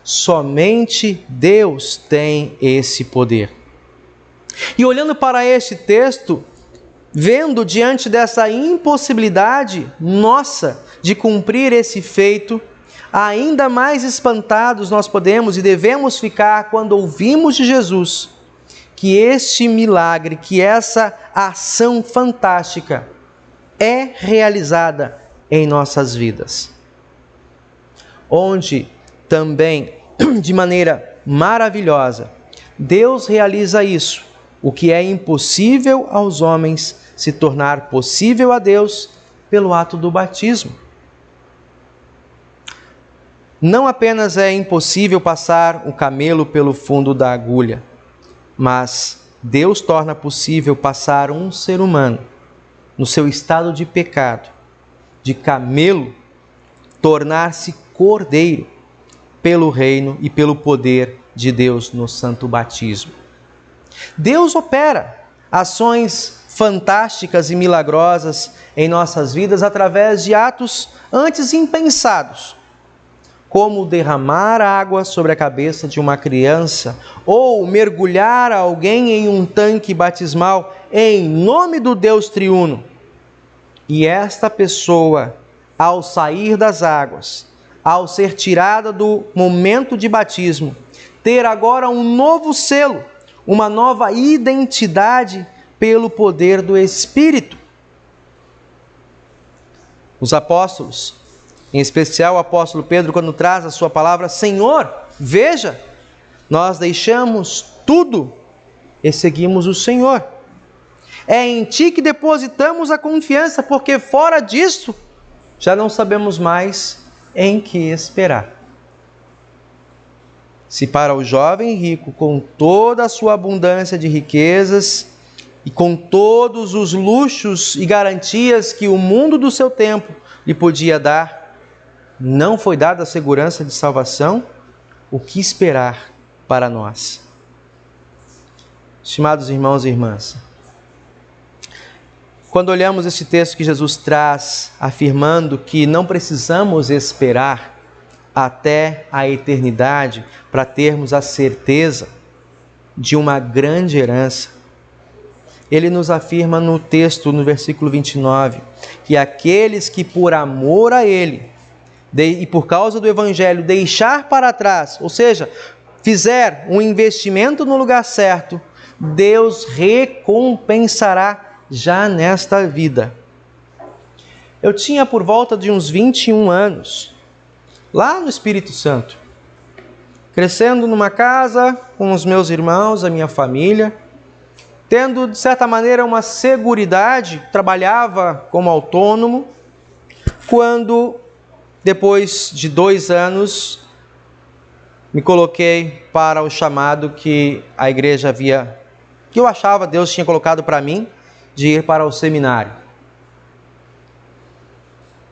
Somente Deus tem esse poder. E olhando para este texto, vendo diante dessa impossibilidade nossa de cumprir esse feito, ainda mais espantados nós podemos e devemos ficar quando ouvimos de Jesus que este milagre, que essa ação fantástica é realizada em nossas vidas. Onde também, de maneira maravilhosa, Deus realiza isso. O que é impossível aos homens se tornar possível a Deus pelo ato do batismo. Não apenas é impossível passar um camelo pelo fundo da agulha, mas Deus torna possível passar um ser humano no seu estado de pecado, de camelo, tornar-se cordeiro pelo reino e pelo poder de Deus no santo batismo. Deus opera ações fantásticas e milagrosas em nossas vidas através de atos antes impensados, como derramar água sobre a cabeça de uma criança ou mergulhar alguém em um tanque batismal em nome do Deus triuno. E esta pessoa, ao sair das águas, ao ser tirada do momento de batismo, ter agora um novo selo, uma nova identidade pelo poder do Espírito. Os apóstolos, em especial o apóstolo Pedro, quando traz a sua palavra: Senhor, veja, nós deixamos tudo e seguimos o Senhor. É em Ti que depositamos a confiança, porque fora disso, já não sabemos mais em que esperar. Se para o jovem rico, com toda a sua abundância de riquezas e com todos os luxos e garantias que o mundo do seu tempo lhe podia dar, não foi dada a segurança de salvação, o que esperar para nós? Estimados irmãos e irmãs, quando olhamos esse texto que Jesus traz, afirmando que não precisamos esperar até a eternidade para termos a certeza de uma grande herança, ele nos afirma no texto, no versículo 29, que aqueles que por amor a ele e por causa do Evangelho deixar para trás, ou seja, fizer um investimento no lugar certo, Deus recompensará já nesta vida. Eu tinha por volta de uns 21 anos, lá no Espírito Santo, crescendo numa casa com os meus irmãos, a minha família, tendo de certa maneira uma seguridade, trabalhava como autônomo, quando depois de 2 anos me coloquei para o chamado que a igreja havia, que eu achava Deus tinha colocado para mim, de ir para o seminário.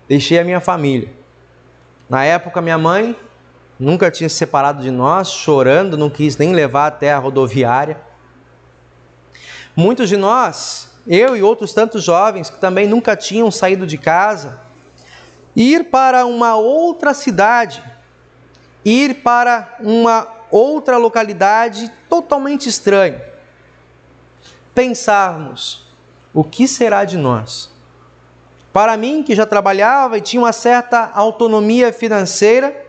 Deixei a minha família. Na época, minha mãe nunca tinha se separado de nós, chorando, não quis nem levar até a rodoviária. Muitos de nós, eu e outros tantos jovens, que também nunca tinham saído de casa, ir para uma outra cidade, ir para uma outra localidade totalmente estranha. Pensarmos, o que será de nós? Para mim, que já trabalhava e tinha uma certa autonomia financeira,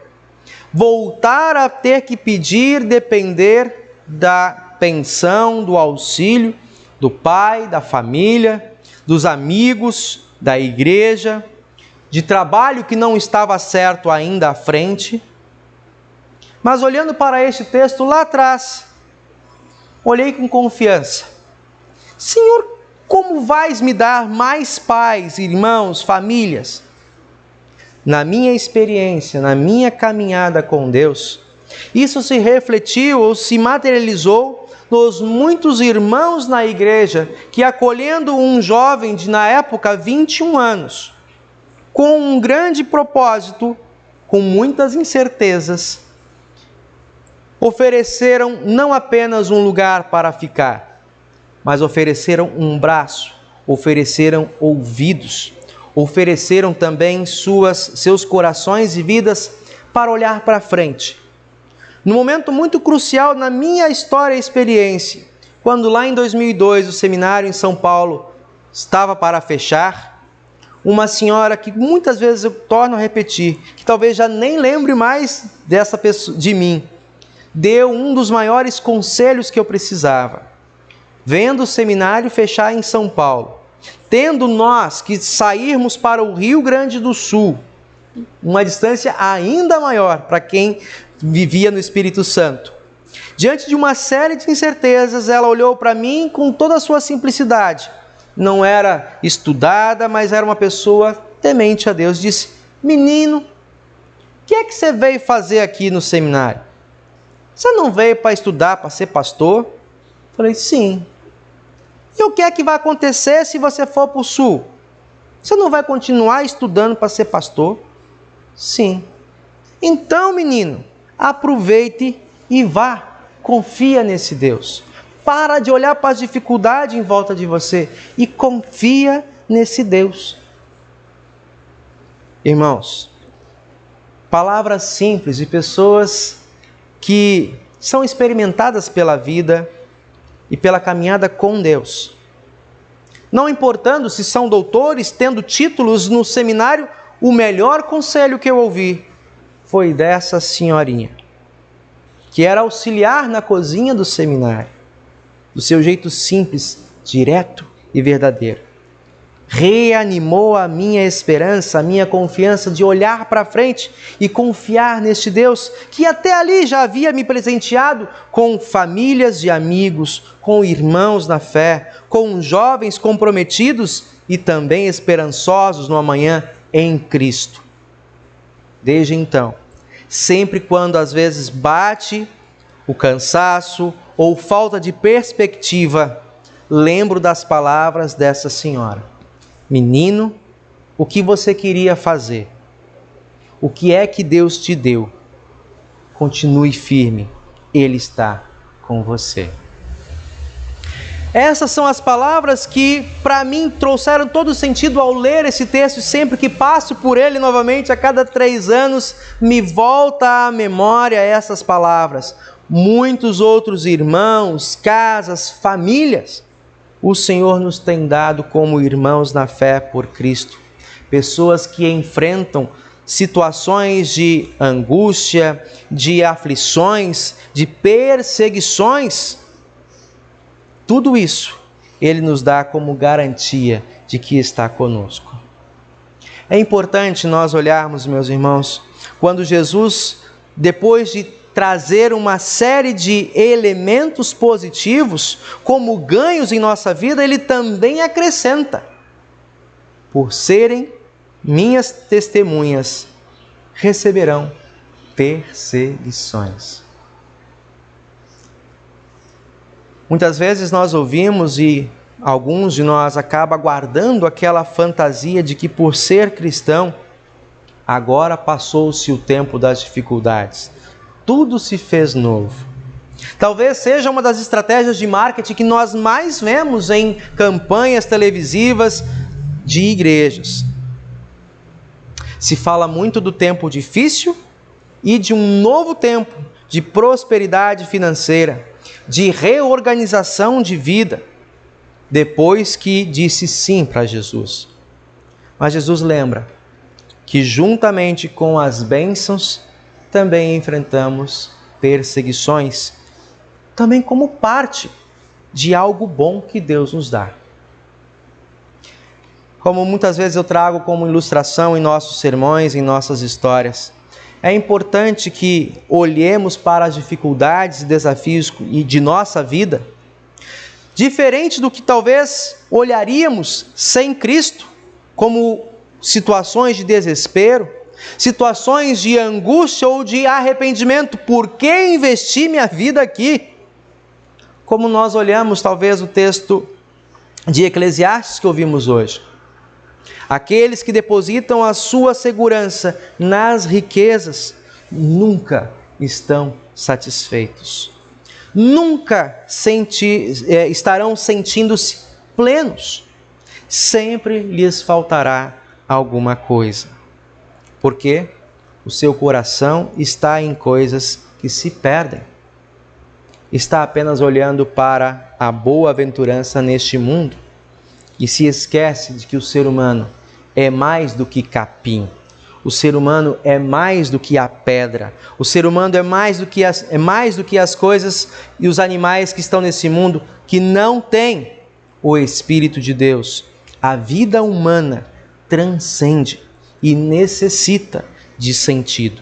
voltar a ter que pedir, depender da pensão, do auxílio, do pai, da família, dos amigos, da igreja, de trabalho que não estava certo ainda à frente. Mas olhando para este texto lá atrás, olhei com confiança. Senhor, como vais me dar mais pais, irmãos, famílias? Na minha experiência, na minha caminhada com Deus, isso se refletiu ou se materializou nos muitos irmãos na igreja que, acolhendo um jovem de, na época, 21 anos, com um grande propósito, com muitas incertezas, ofereceram não apenas um lugar para ficar, mas ofereceram um braço, ofereceram ouvidos, ofereceram também seus corações e vidas para olhar para frente. Num momento muito crucial na minha história e experiência, quando lá em 2002 o seminário em São Paulo estava para fechar, uma senhora que muitas vezes eu torno a repetir, que talvez já nem lembre mais dessa pessoa, de mim, deu um dos maiores conselhos que eu precisava. Vendo o seminário fechar em São Paulo, tendo nós que sairmos para o Rio Grande do Sul, uma distância ainda maior para quem vivia no Espírito Santo, diante de uma série de incertezas, ela olhou para mim com toda a sua simplicidade. Não era estudada, mas era uma pessoa temente a Deus. Disse: menino, o que é que você veio fazer aqui no seminário? Você não veio para estudar, para ser pastor? Falei: sim. E o que é que vai acontecer se você for para o sul? Você não vai continuar estudando para ser pastor? Sim. Então, menino, aproveite e vá. Confia nesse Deus. Para de olhar para as dificuldades em volta de você e confia nesse Deus. Irmãos, palavras simples de pessoas que são experimentadas pela vida e pela caminhada com Deus. Não importando se são doutores, tendo títulos no seminário, o melhor conselho que eu ouvi foi dessa senhorinha, que era auxiliar na cozinha do seminário, do seu jeito simples, direto e verdadeiro. Reanimou a minha esperança, a minha confiança de olhar para frente e confiar neste Deus que até ali já havia me presenteado com famílias de amigos, com irmãos na fé, com jovens comprometidos e também esperançosos no amanhã em Cristo. Desde então, sempre quando às vezes bate o cansaço ou falta de perspectiva, lembro das palavras dessa senhora. Menino, o que você queria fazer? O que é que Deus te deu? Continue firme, Ele está com você. Essas são as palavras que, para mim, trouxeram todo o sentido ao ler esse texto. Sempre que passo por ele novamente, a cada 3 anos, me volta à memória essas palavras. Muitos outros irmãos, casas, famílias o Senhor nos tem dado como irmãos na fé por Cristo. Pessoas que enfrentam situações de angústia, de aflições, de perseguições. Tudo isso Ele nos dá como garantia de que está conosco. É importante nós olharmos, meus irmãos, quando Jesus, depois de trazer uma série de elementos positivos como ganhos em nossa vida, Ele também acrescenta: por serem minhas testemunhas, receberão perseguições. Muitas vezes nós ouvimos e alguns de nós acabam guardando aquela fantasia de que por ser cristão, agora passou-se o tempo das dificuldades. Tudo se fez novo. Talvez seja uma das estratégias de marketing que nós mais vemos em campanhas televisivas de igrejas. Se fala muito do tempo difícil e de um novo tempo de prosperidade financeira, de reorganização de vida, depois que disse sim para Jesus. Mas Jesus lembra que juntamente com as bênçãos também enfrentamos perseguições, também como parte de algo bom que Deus nos dá. Como muitas vezes eu trago como ilustração em nossos sermões, em nossas histórias, é importante que olhemos para as dificuldades e desafios de nossa vida, diferente do que talvez olharíamos sem Cristo, como situações de desespero, situações de angústia ou de arrependimento. Por que investi minha vida aqui? Como nós olhamos talvez o texto de Eclesiastes que ouvimos hoje. Aqueles que depositam a sua segurança nas riquezas nunca estão satisfeitos. Nunca estarão sentindo-se plenos. Sempre lhes faltará alguma coisa. Porque o seu coração está em coisas que se perdem. Está apenas olhando para a boa-aventurança neste mundo e se esquece de que o ser humano é mais do que capim. O ser humano é mais do que a pedra. O ser humano é mais do que as coisas e os animais que estão nesse mundo que não têm o Espírito de Deus. A vida humana transcende e necessita de sentido.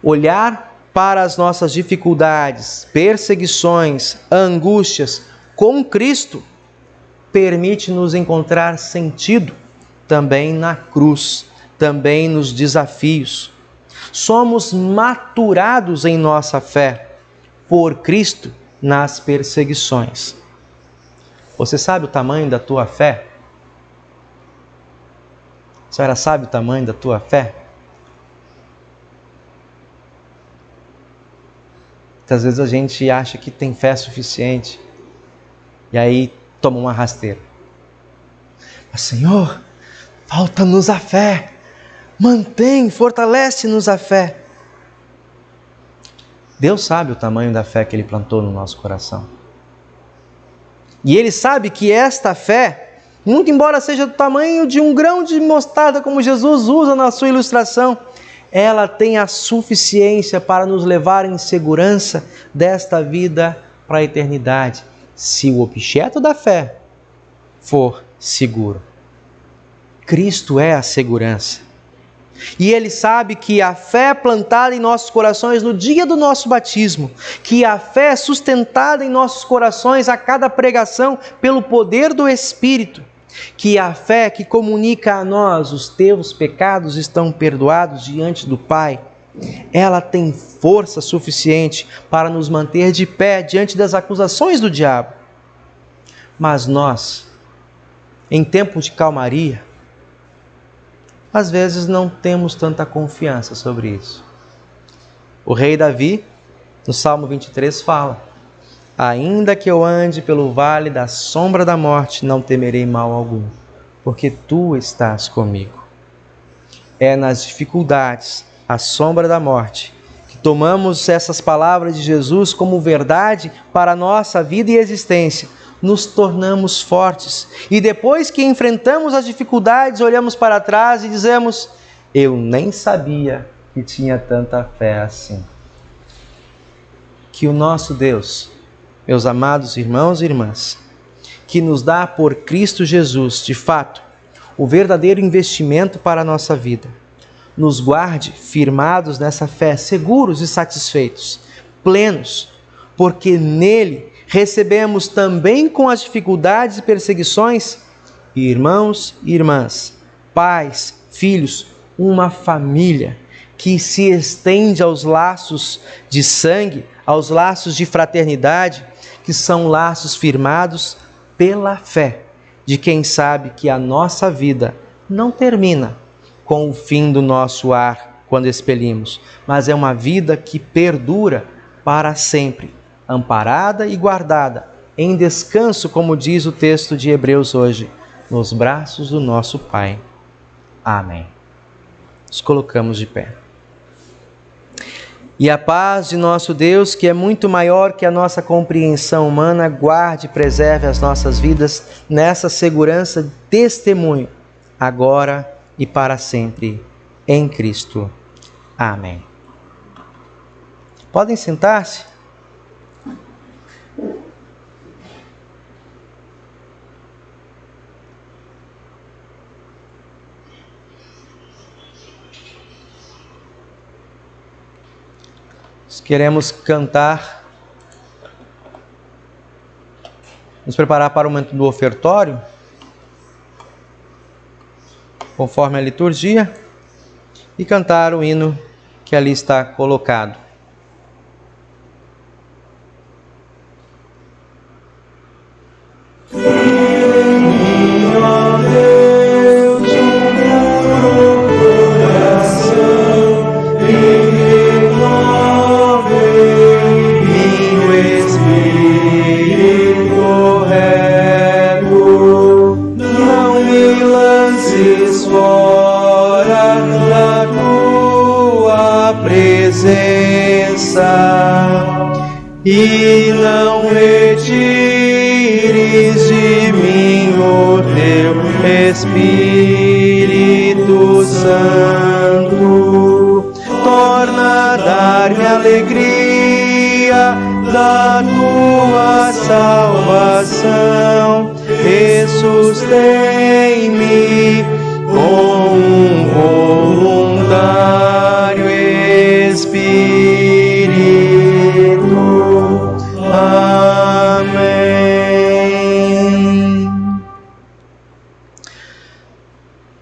Olhar para as nossas dificuldades, perseguições, angústias com Cristo permite-nos encontrar sentido também na cruz, também nos desafios. Somos maturados em nossa fé por Cristo nas perseguições. Você sabe o tamanho da tua fé? A senhora sabe o tamanho da tua fé? Muitas vezes a gente acha que tem fé suficiente e aí toma uma rasteira. Mas Senhor, falta-nos a fé. Mantém, fortalece-nos a fé. Deus sabe o tamanho da fé que Ele plantou no nosso coração. E Ele sabe que esta fé, muito embora seja do tamanho de um grão de mostarda, como Jesus usa na sua ilustração, ela tem a suficiência para nos levar em segurança desta vida para a eternidade, se o objeto da fé for seguro. Cristo é a segurança. E Ele sabe que a fé plantada em nossos corações no dia do nosso batismo, que a fé sustentada em nossos corações a cada pregação pelo poder do Espírito, que a fé que comunica a nós os teus pecados estão perdoados diante do Pai, ela tem força suficiente para nos manter de pé diante das acusações do diabo. Mas nós, em tempo de calmaria, às vezes não temos tanta confiança sobre isso. O rei Davi, no Salmo 23, fala: ainda que eu ande pelo vale da sombra da morte, não temerei mal algum, porque tu estás comigo. É nas dificuldades, à sombra da morte, que tomamos essas palavras de Jesus como verdade para a nossa vida e existência, nos tornamos fortes. E depois que enfrentamos as dificuldades, olhamos para trás e dizemos: eu nem sabia que tinha tanta fé assim. Que o nosso Deus, meus amados irmãos e irmãs, que nos dá por Cristo Jesus, de fato, o verdadeiro investimento para a nossa vida, nos guarde firmados nessa fé, seguros e satisfeitos, plenos, porque nele recebemos também com as dificuldades e perseguições, irmãos e irmãs, pais, filhos, uma família que se estende aos laços de sangue, aos laços de fraternidade, que são laços firmados pela fé de quem sabe que a nossa vida não termina com o fim do nosso ar quando expelimos, mas é uma vida que perdura para sempre, amparada e guardada, em descanso, como diz o texto de Hebreus hoje, nos braços do nosso Pai. Amém. Nos colocamos de pé. E a paz de nosso Deus, que é muito maior que a nossa compreensão humana, guarde e preserve as nossas vidas nessa segurança de testemunho, agora e para sempre, em Cristo. Amém. Podem sentar-se? Queremos cantar, nos preparar para o momento do ofertório, conforme a liturgia, e cantar o hino que ali está colocado. E não retires de mim o teu Espírito Santo. Torna a dar-me alegria da tua salvação e sustém-me com um voluntário Espírito. Amém.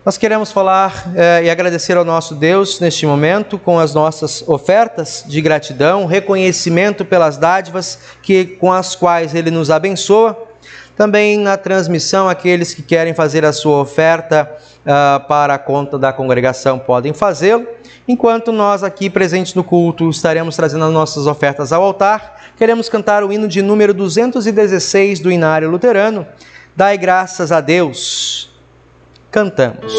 Nós queremos falar e agradecer ao nosso Deus neste momento com as nossas ofertas de gratidão, reconhecimento pelas dádivas com as quais Ele nos abençoa. Também na transmissão, aqueles que querem fazer a sua oferta para a conta da congregação podem fazê-lo. Enquanto nós aqui presentes no culto estaremos trazendo as nossas ofertas ao altar, queremos cantar o hino de número 216 do Inário Luterano, Dai graças a Deus. Cantamos.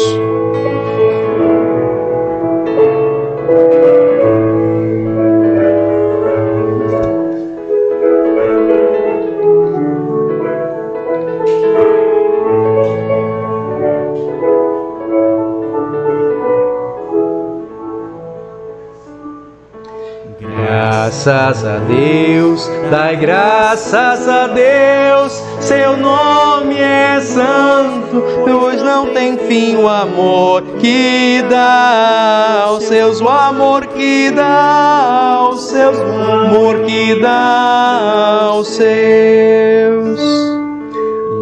Graças a Deus, dai graças a Deus, seu nome é santo, pois não tem fim o amor que dá aos seus, o amor que dá aos seus, o amor que dá aos seus.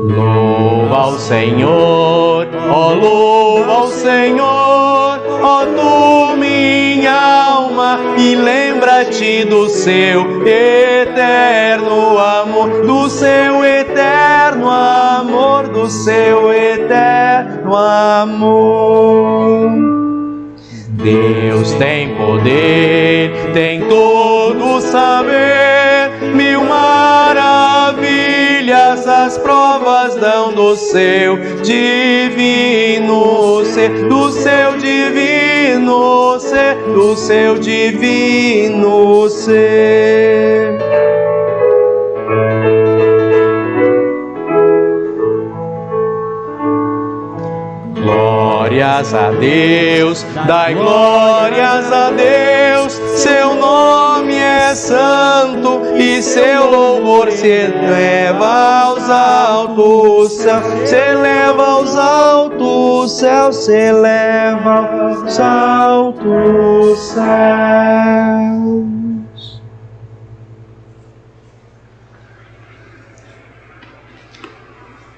Louva ao Senhor, ó louva ao Senhor, ó tu minha alma, e lembra-te do seu eterno amor, do seu eterno amor, do seu eterno amor. Deus tem poder, tem todo saber, mil maravilhas as provas dão do seu divino ser, do seu divino ser, do seu divino ser. glórias a Deus, dai glórias a Deus, seu nome é santo e seu louvor se eleva aos altos céus, se eleva aos altos céus, se eleva aos altos céus.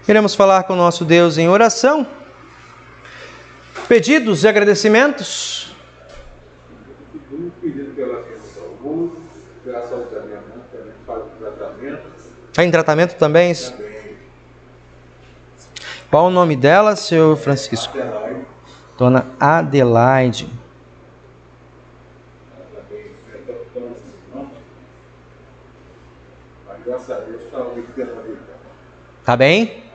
Queremos falar com o nosso Deus em oração. Pedidos e agradecimentos. Pedido pela saúde, pela saúde da minha mãe, também para o tratamento. Está em tratamento também? Qual o nome dela, senhor Francisco? Adelaide. Dona Adelaide. Mas graças a Deus está o que tem. Tá bem?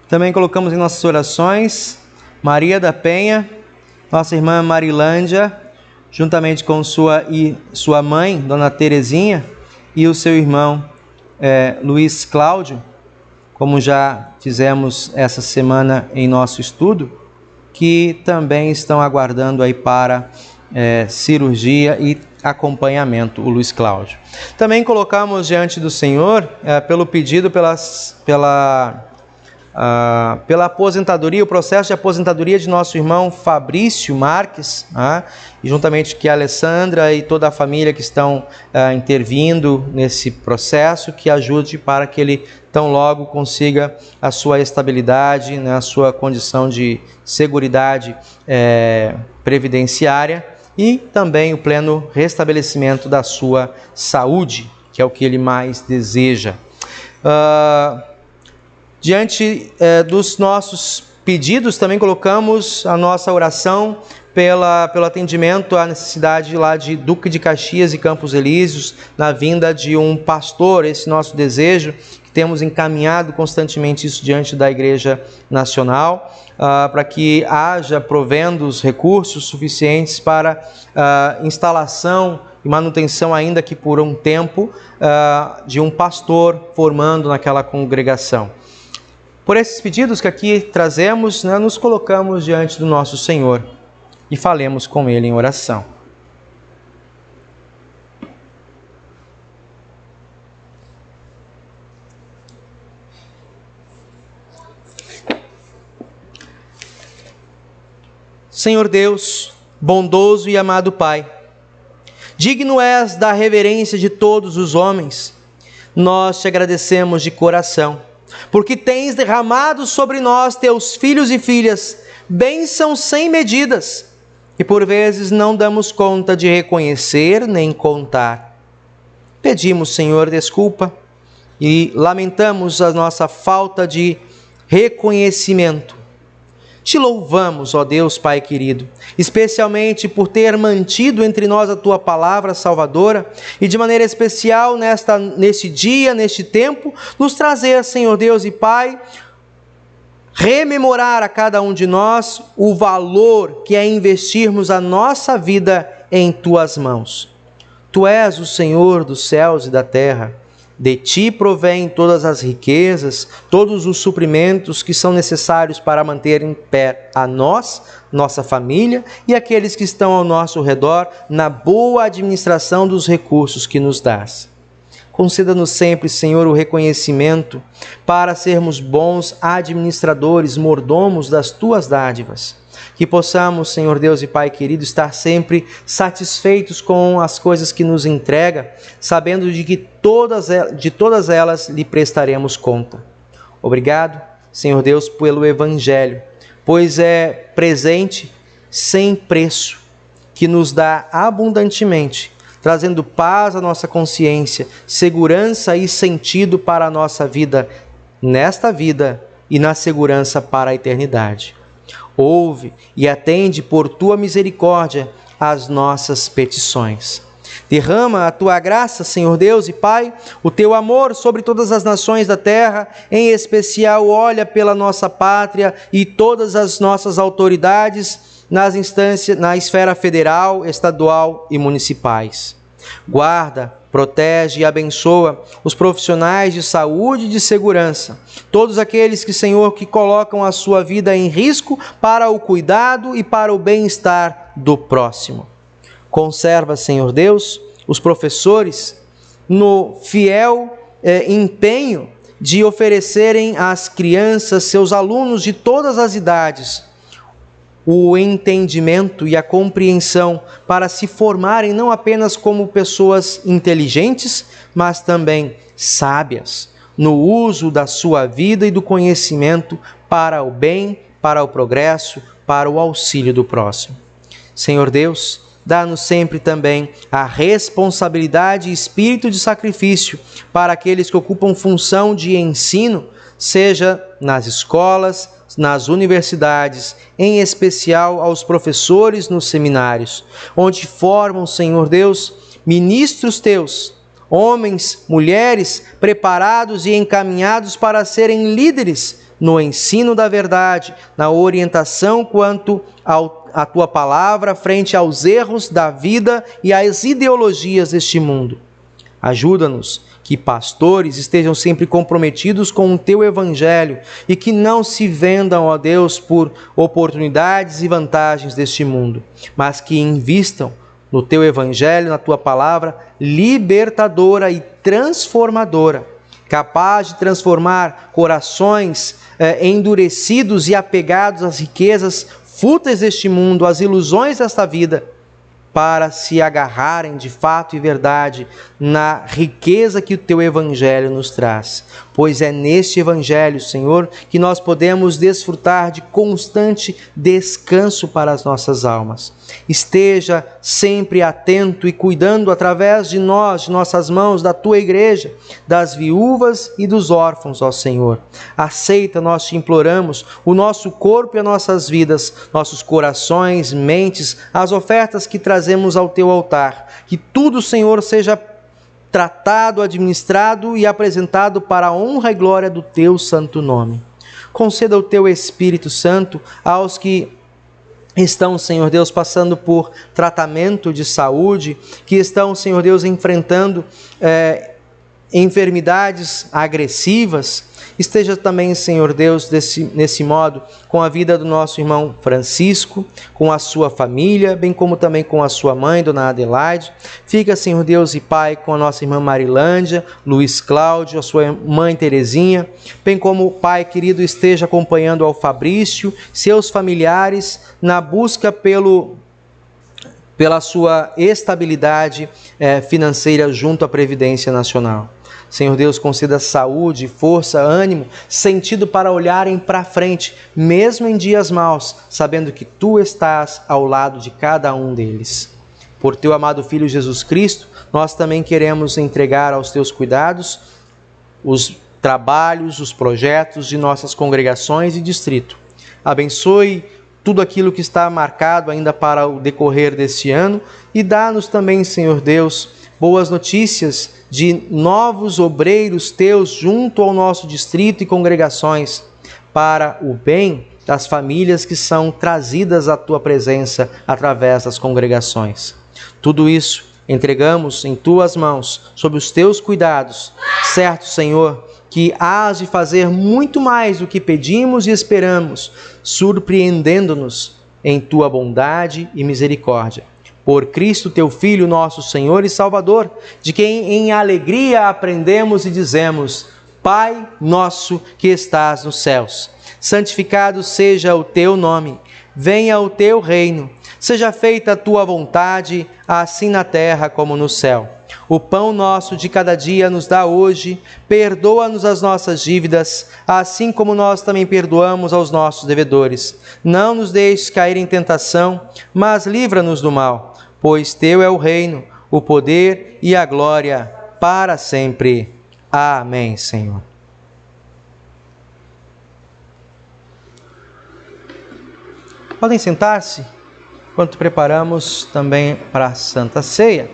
Também colocamos em nossas orações Maria da Penha, nossa irmã Marilândia, juntamente com sua mãe, Dona Terezinha, e o seu irmão Luiz Cláudio, como já fizemos essa semana em nosso estudo, que também estão aguardando aí para cirurgia e acompanhamento, o Luiz Cláudio. Também colocamos diante do Senhor, pelo pedido pela aposentadoria, o processo de aposentadoria de nosso irmão Fabrício Marques, e juntamente com a Alessandra e toda a família que estão intervindo nesse processo, que ajude para que ele tão logo consiga a sua estabilidade, né, a sua condição de seguridade previdenciária e também o pleno restabelecimento da sua saúde, que é o que ele mais deseja. Diante dos nossos pedidos, também colocamos a nossa oração pelo atendimento à necessidade lá de Duque de Caxias e Campos Elíseos, na vinda de um pastor, esse nosso desejo, que temos encaminhado constantemente isso diante da Igreja Nacional, para que haja provendo os recursos suficientes para instalação e manutenção, ainda que por um tempo, de um pastor formando naquela congregação. Por esses pedidos que aqui trazemos, nos colocamos diante do nosso Senhor e falemos com Ele em oração. Senhor Deus, bondoso e amado Pai, digno és da reverência de todos os homens. Nós te agradecemos de coração, porque tens derramado sobre nós, teus filhos e filhas, bênçãos sem medidas, e por vezes não damos conta de reconhecer nem contar. Pedimos, Senhor, desculpa e lamentamos a nossa falta de reconhecimento. Te louvamos, ó Deus Pai querido, especialmente por ter mantido entre nós a Tua palavra salvadora e de maneira especial neste dia, neste tempo, nos trazer, Senhor Deus e Pai, rememorar a cada um de nós o valor que é investirmos a nossa vida em Tuas mãos. Tu és o Senhor dos céus e da terra. De Ti provém todas as riquezas, todos os suprimentos que são necessários para manter em pé a nós, nossa família e aqueles que estão ao nosso redor na boa administração dos recursos que nos dás. Conceda-nos sempre, Senhor, o reconhecimento para sermos bons administradores, mordomos das Tuas dádivas. Que possamos, Senhor Deus e Pai querido, estar sempre satisfeitos com as coisas que nos entrega, sabendo de todas elas lhe prestaremos conta. Obrigado, Senhor Deus, pelo Evangelho, pois é presente sem preço, que nos dá abundantemente, trazendo paz à nossa consciência, segurança e sentido para a nossa vida, nesta vida e na segurança para a eternidade. Ouve e atende por tua misericórdia as nossas petições. Derrama a tua graça, Senhor Deus e Pai, o teu amor sobre todas as nações da terra, em especial olha pela nossa pátria e todas as nossas autoridades nas instâncias, na esfera federal, estadual e municipais. Guarda, protege e abençoa os profissionais de saúde e de segurança, todos aqueles que, Senhor, que colocam a sua vida em risco para o cuidado e para o bem-estar do próximo. Conserva, Senhor Deus, os professores no fiel empenho de oferecerem às crianças, seus alunos de todas as idades, o entendimento e a compreensão para se formarem não apenas como pessoas inteligentes, mas também sábias, no uso da sua vida e do conhecimento para o bem, para o progresso, para o auxílio do próximo. Senhor Deus, dá-nos sempre também a responsabilidade e espírito de sacrifício para aqueles que ocupam função de ensino, seja nas escolas, nas universidades, em especial aos professores nos seminários, onde formam, Senhor Deus, ministros teus, homens, mulheres preparados e encaminhados para serem líderes no ensino da verdade, na orientação quanto à tua palavra frente aos erros da vida e às ideologias deste mundo. Ajuda-nos que pastores estejam sempre comprometidos com o teu evangelho e que não se vendam, ó Deus, por oportunidades e vantagens deste mundo, mas que invistam no teu evangelho, na tua palavra libertadora e transformadora, capaz de transformar corações endurecidos e apegados às riquezas fúteis deste mundo, às ilusões desta vida, para se agarrarem de fato e verdade na riqueza que o teu evangelho nos traz. Pois é neste evangelho, Senhor, que nós podemos desfrutar de constante descanso para as nossas almas. Esteja sempre atento e cuidando através de nós, de nossas mãos, da tua igreja, das viúvas e dos órfãos, ó Senhor. Aceita, nós te imploramos, o nosso corpo e as nossas vidas, nossos corações, mentes, as ofertas que trazemos ao teu altar. Que tudo, Senhor, seja tratado, administrado e apresentado para a honra e glória do teu santo nome. Conceda o teu Espírito Santo aos que estão, Senhor Deus, passando por tratamento de saúde, que estão, Senhor Deus, enfrentando enfermidades agressivas. Esteja também, Senhor Deus, nesse modo, com a vida do nosso irmão Francisco, com a sua família, bem como também com a sua mãe, Dona Adelaide. Fica, Senhor Deus e Pai, com a nossa irmã Marilândia, Luiz Cláudio, a sua mãe Terezinha, bem como o Pai querido esteja acompanhando ao Fabrício, seus familiares, na busca pela sua estabilidade financeira junto à Previdência Nacional. Senhor Deus, conceda saúde, força, ânimo, sentido para olharem para frente, mesmo em dias maus, sabendo que Tu estás ao lado de cada um deles. Por Teu amado Filho Jesus Cristo, nós também queremos entregar aos Teus cuidados os trabalhos, os projetos de nossas congregações e distrito. Abençoe tudo aquilo que está marcado ainda para o decorrer deste ano e dá-nos também, Senhor Deus, boas notícias de novos obreiros teus junto ao nosso distrito e congregações, para o bem das famílias que são trazidas à tua presença através das congregações. Tudo isso entregamos em tuas mãos, sob os teus cuidados, certo, Senhor, que hás de fazer muito mais do que pedimos e esperamos, surpreendendo-nos em tua bondade e misericórdia. Por Cristo, teu Filho, nosso Senhor e Salvador, de quem em alegria aprendemos e dizemos: Pai nosso que estás nos céus, santificado seja o teu nome, venha o teu reino, seja feita a tua vontade, assim na terra como no céu. O pão nosso de cada dia nos dá hoje, perdoa-nos as nossas dívidas, assim como nós também perdoamos aos nossos devedores. Não nos deixes cair em tentação, mas livra-nos do mal, pois teu é o reino, o poder e a glória para sempre. Amém, Senhor. Podem sentar-se enquanto preparamos também para a Santa Ceia.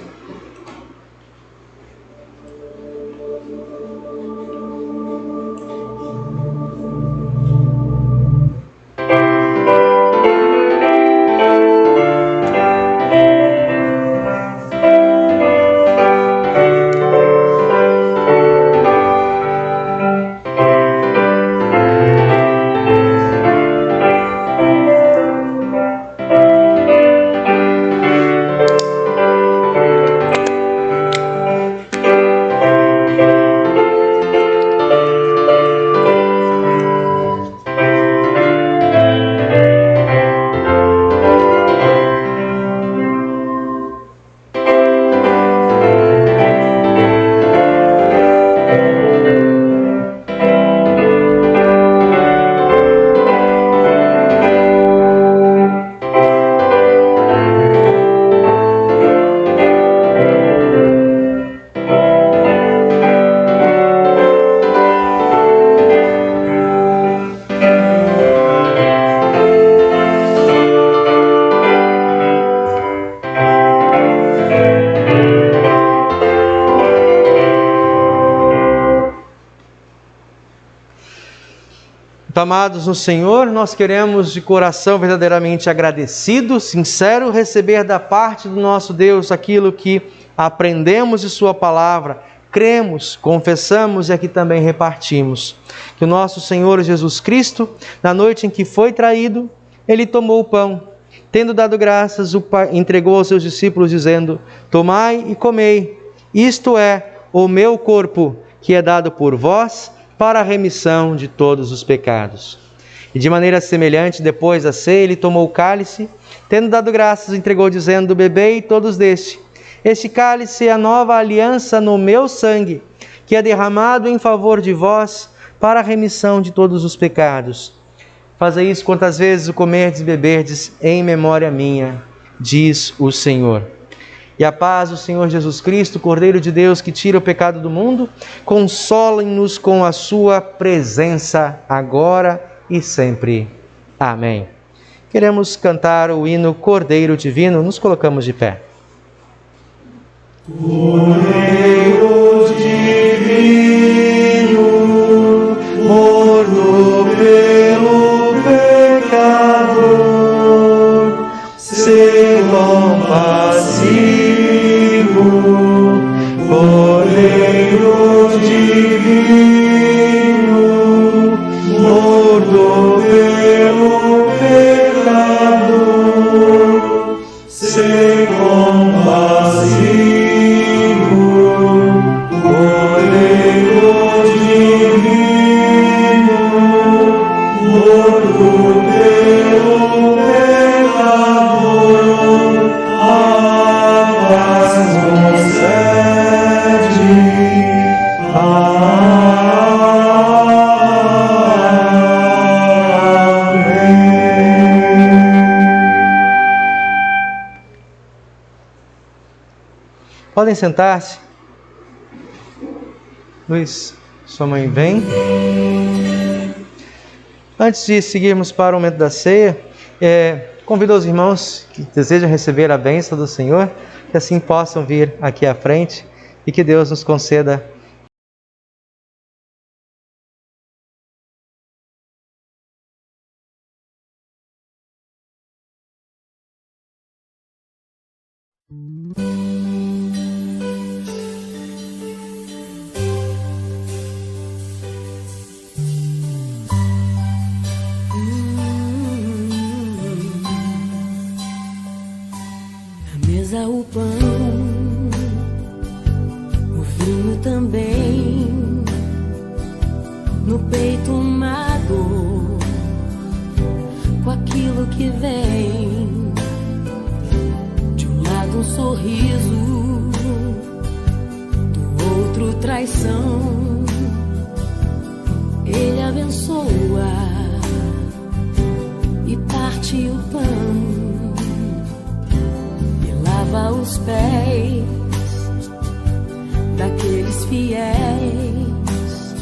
Amados no Senhor, nós queremos de coração verdadeiramente agradecido, sincero, receber da parte do nosso Deus aquilo que aprendemos de Sua palavra, cremos, confessamos e aqui também repartimos. Que o nosso Senhor Jesus Cristo, na noite em que foi traído, Ele tomou o pão, tendo dado graças, o Pai entregou aos seus discípulos dizendo: tomai e comei, isto é o meu corpo, que é dado por vós, para a remissão de todos os pecados. E de maneira semelhante, depois da ceia, ele tomou o cálice, tendo dado graças, entregou, dizendo: bebei todos deste. Este cálice é a nova aliança no meu sangue, que é derramado em favor de vós, para a remissão de todos os pecados. Fazei isso quantas vezes o comerdes e beberdes, em memória minha, diz o Senhor. E a paz do Senhor Jesus Cristo, Cordeiro de Deus, que tira o pecado do mundo, console-nos com a sua presença, agora e sempre. Amém. Queremos cantar o hino Cordeiro Divino, nos colocamos de pé. Cordeiro Divino, morto pelo pecador, se compassivo. Cordeiro Divino, morto pelo pecador, se compassivo. Cordeiro Divino, morto pelo pecador, a paz concede. Podem sentar-se. Luiz, sua mãe vem. Antes de seguirmos para o momento da ceia, convido os irmãos que desejam receber a bênção do Senhor, que assim possam vir aqui à frente e que Deus nos conceda o pão, o vinho também, no peito uma dor, com aquilo que vem, de um lado um sorriso, do outro traição. Ele abençoa e parte o pão, lava os pés daqueles fiéis,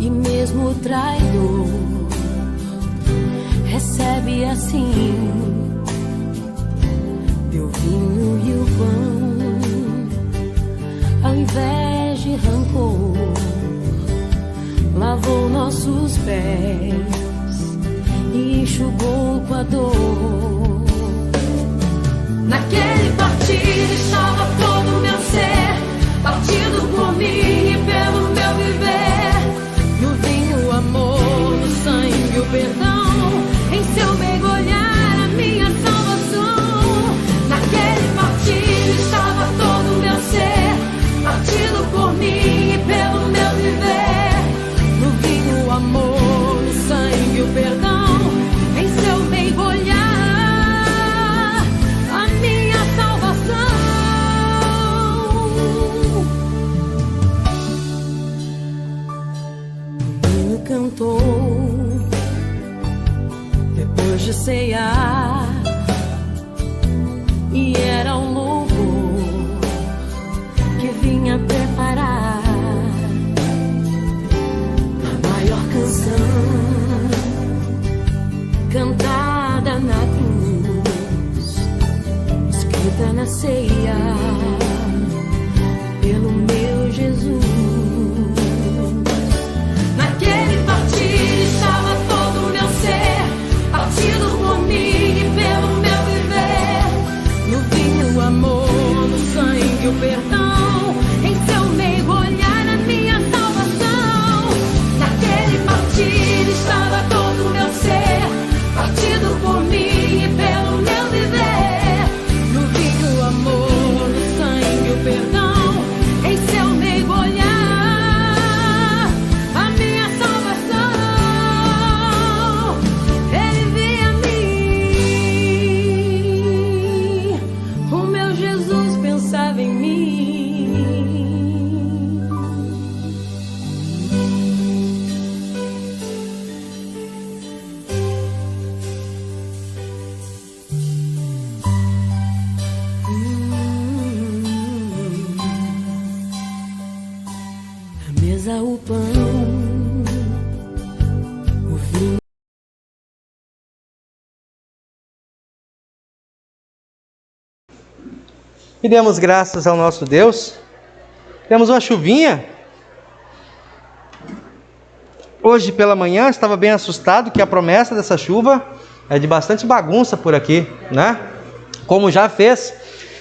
e mesmo o traidor recebe assim teu vinho e o pão, ao invés de rancor, lavou nossos pés e enxugou com a dor. Naquele partir estava todo o meu ser, partido por mim e pelo meu viver. No vinho, o amor, no sangue, o perdão, em seu mergulhar a minha salvação. Naquele partir estava todo o meu ser, partido por mim e pelo meu viver. No vinho, o amor, no sangue, o perdão, em seu mergulhar a minha salvação. O hino cantou depois de ceiar, e era um louvor que vinha preparar a maior canção cantada na cruz, escrita na ceia pelo meu Jesus. Naquele partir estava todo o meu ser, partido por mim e pelo meu viver. No vinho, o amor, no sangue, o perdão, em seu mergulhar a minha salvação. Naquele partir estava todo o meu ser, partido por mim e pelo meu viver. No vinho, o amor, no sangue, o perdão, em seu mergulhar a minha salvação. Ele via em mim, o meu Jesus pensava em mim. Na mesa, o pão, o vinho. E demos graças ao nosso Deus. Temos uma chuvinha. Hoje pela manhã estava bem assustado que a promessa dessa chuva é de bastante bagunça por aqui, né? Como já fez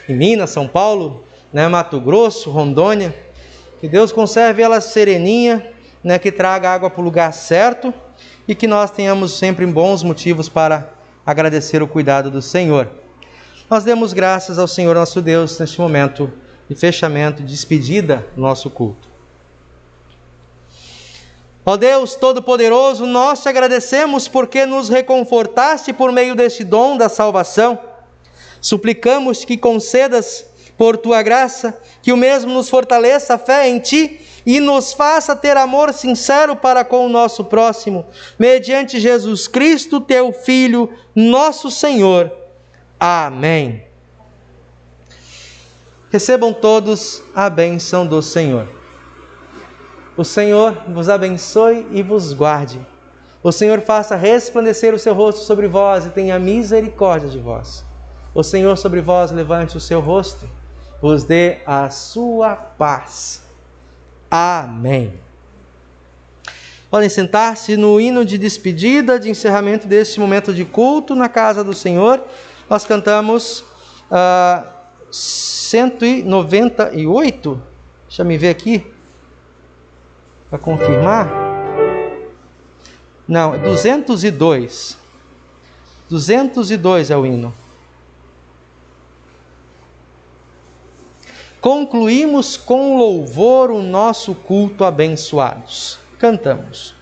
em Minas, São Paulo, né? Mato Grosso, Rondônia. Que Deus conserve ela sereninha, né? Que traga água para o lugar certo e que nós tenhamos sempre bons motivos para agradecer o cuidado do Senhor. Nós demos graças ao Senhor nosso Deus neste momento de fechamento, de despedida do nosso culto. Ó Deus Todo-Poderoso, nós te agradecemos porque nos reconfortaste por meio deste dom da salvação. Suplicamos que concedas, por tua graça, que o mesmo nos fortaleça a fé em ti e nos faça ter amor sincero para com o nosso próximo, mediante Jesus Cristo, teu Filho, nosso Senhor. Amém. Recebam todos a bênção do Senhor. O Senhor vos abençoe e vos guarde. O Senhor faça resplandecer o seu rosto sobre vós e tenha misericórdia de vós. O Senhor sobre vós levante o seu rosto, vos dê a sua paz. Amém. Podem sentar-se. No hino de despedida, de encerramento deste momento de culto na casa do Senhor. Nós cantamos 198. Deixa eu me ver aqui para confirmar. Não, é 202. 202 é o hino. Concluímos com louvor o nosso culto abençoados. Cantamos.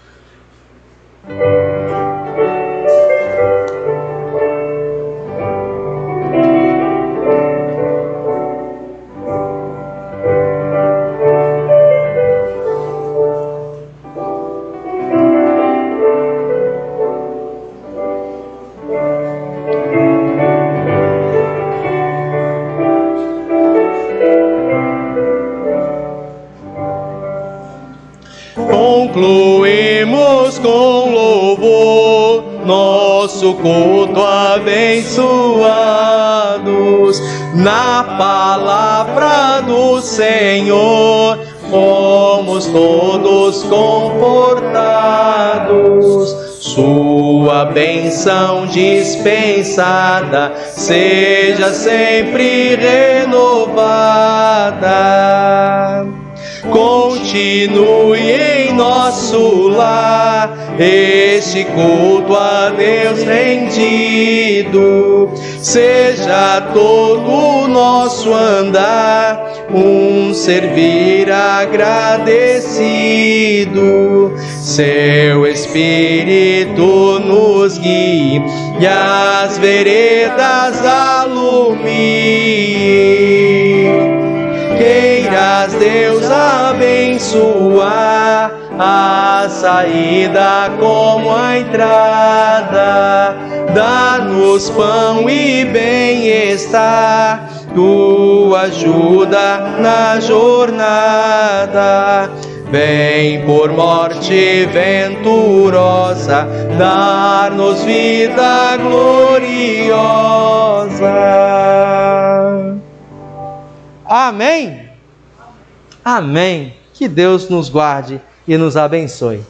Concluímos com louvor nosso nosso culto abençoados na palavra do Senhor, fomos todos confortados. Sua bênção dispensada seja sempre renovada. Continue em nosso lar este culto a Deus rendido. Seja todo o nosso andar um servir agradecido. Seu Espírito nos guie e as veredas alumie. Queiras, Deus, abençoar a saída como a entrada. Dá-nos pão e bem-estar, tua ajuda na jornada. Vem por morte venturosa, dar-nos vida gloriosa. Amém? Amém. Que Deus nos guarde e nos abençoe.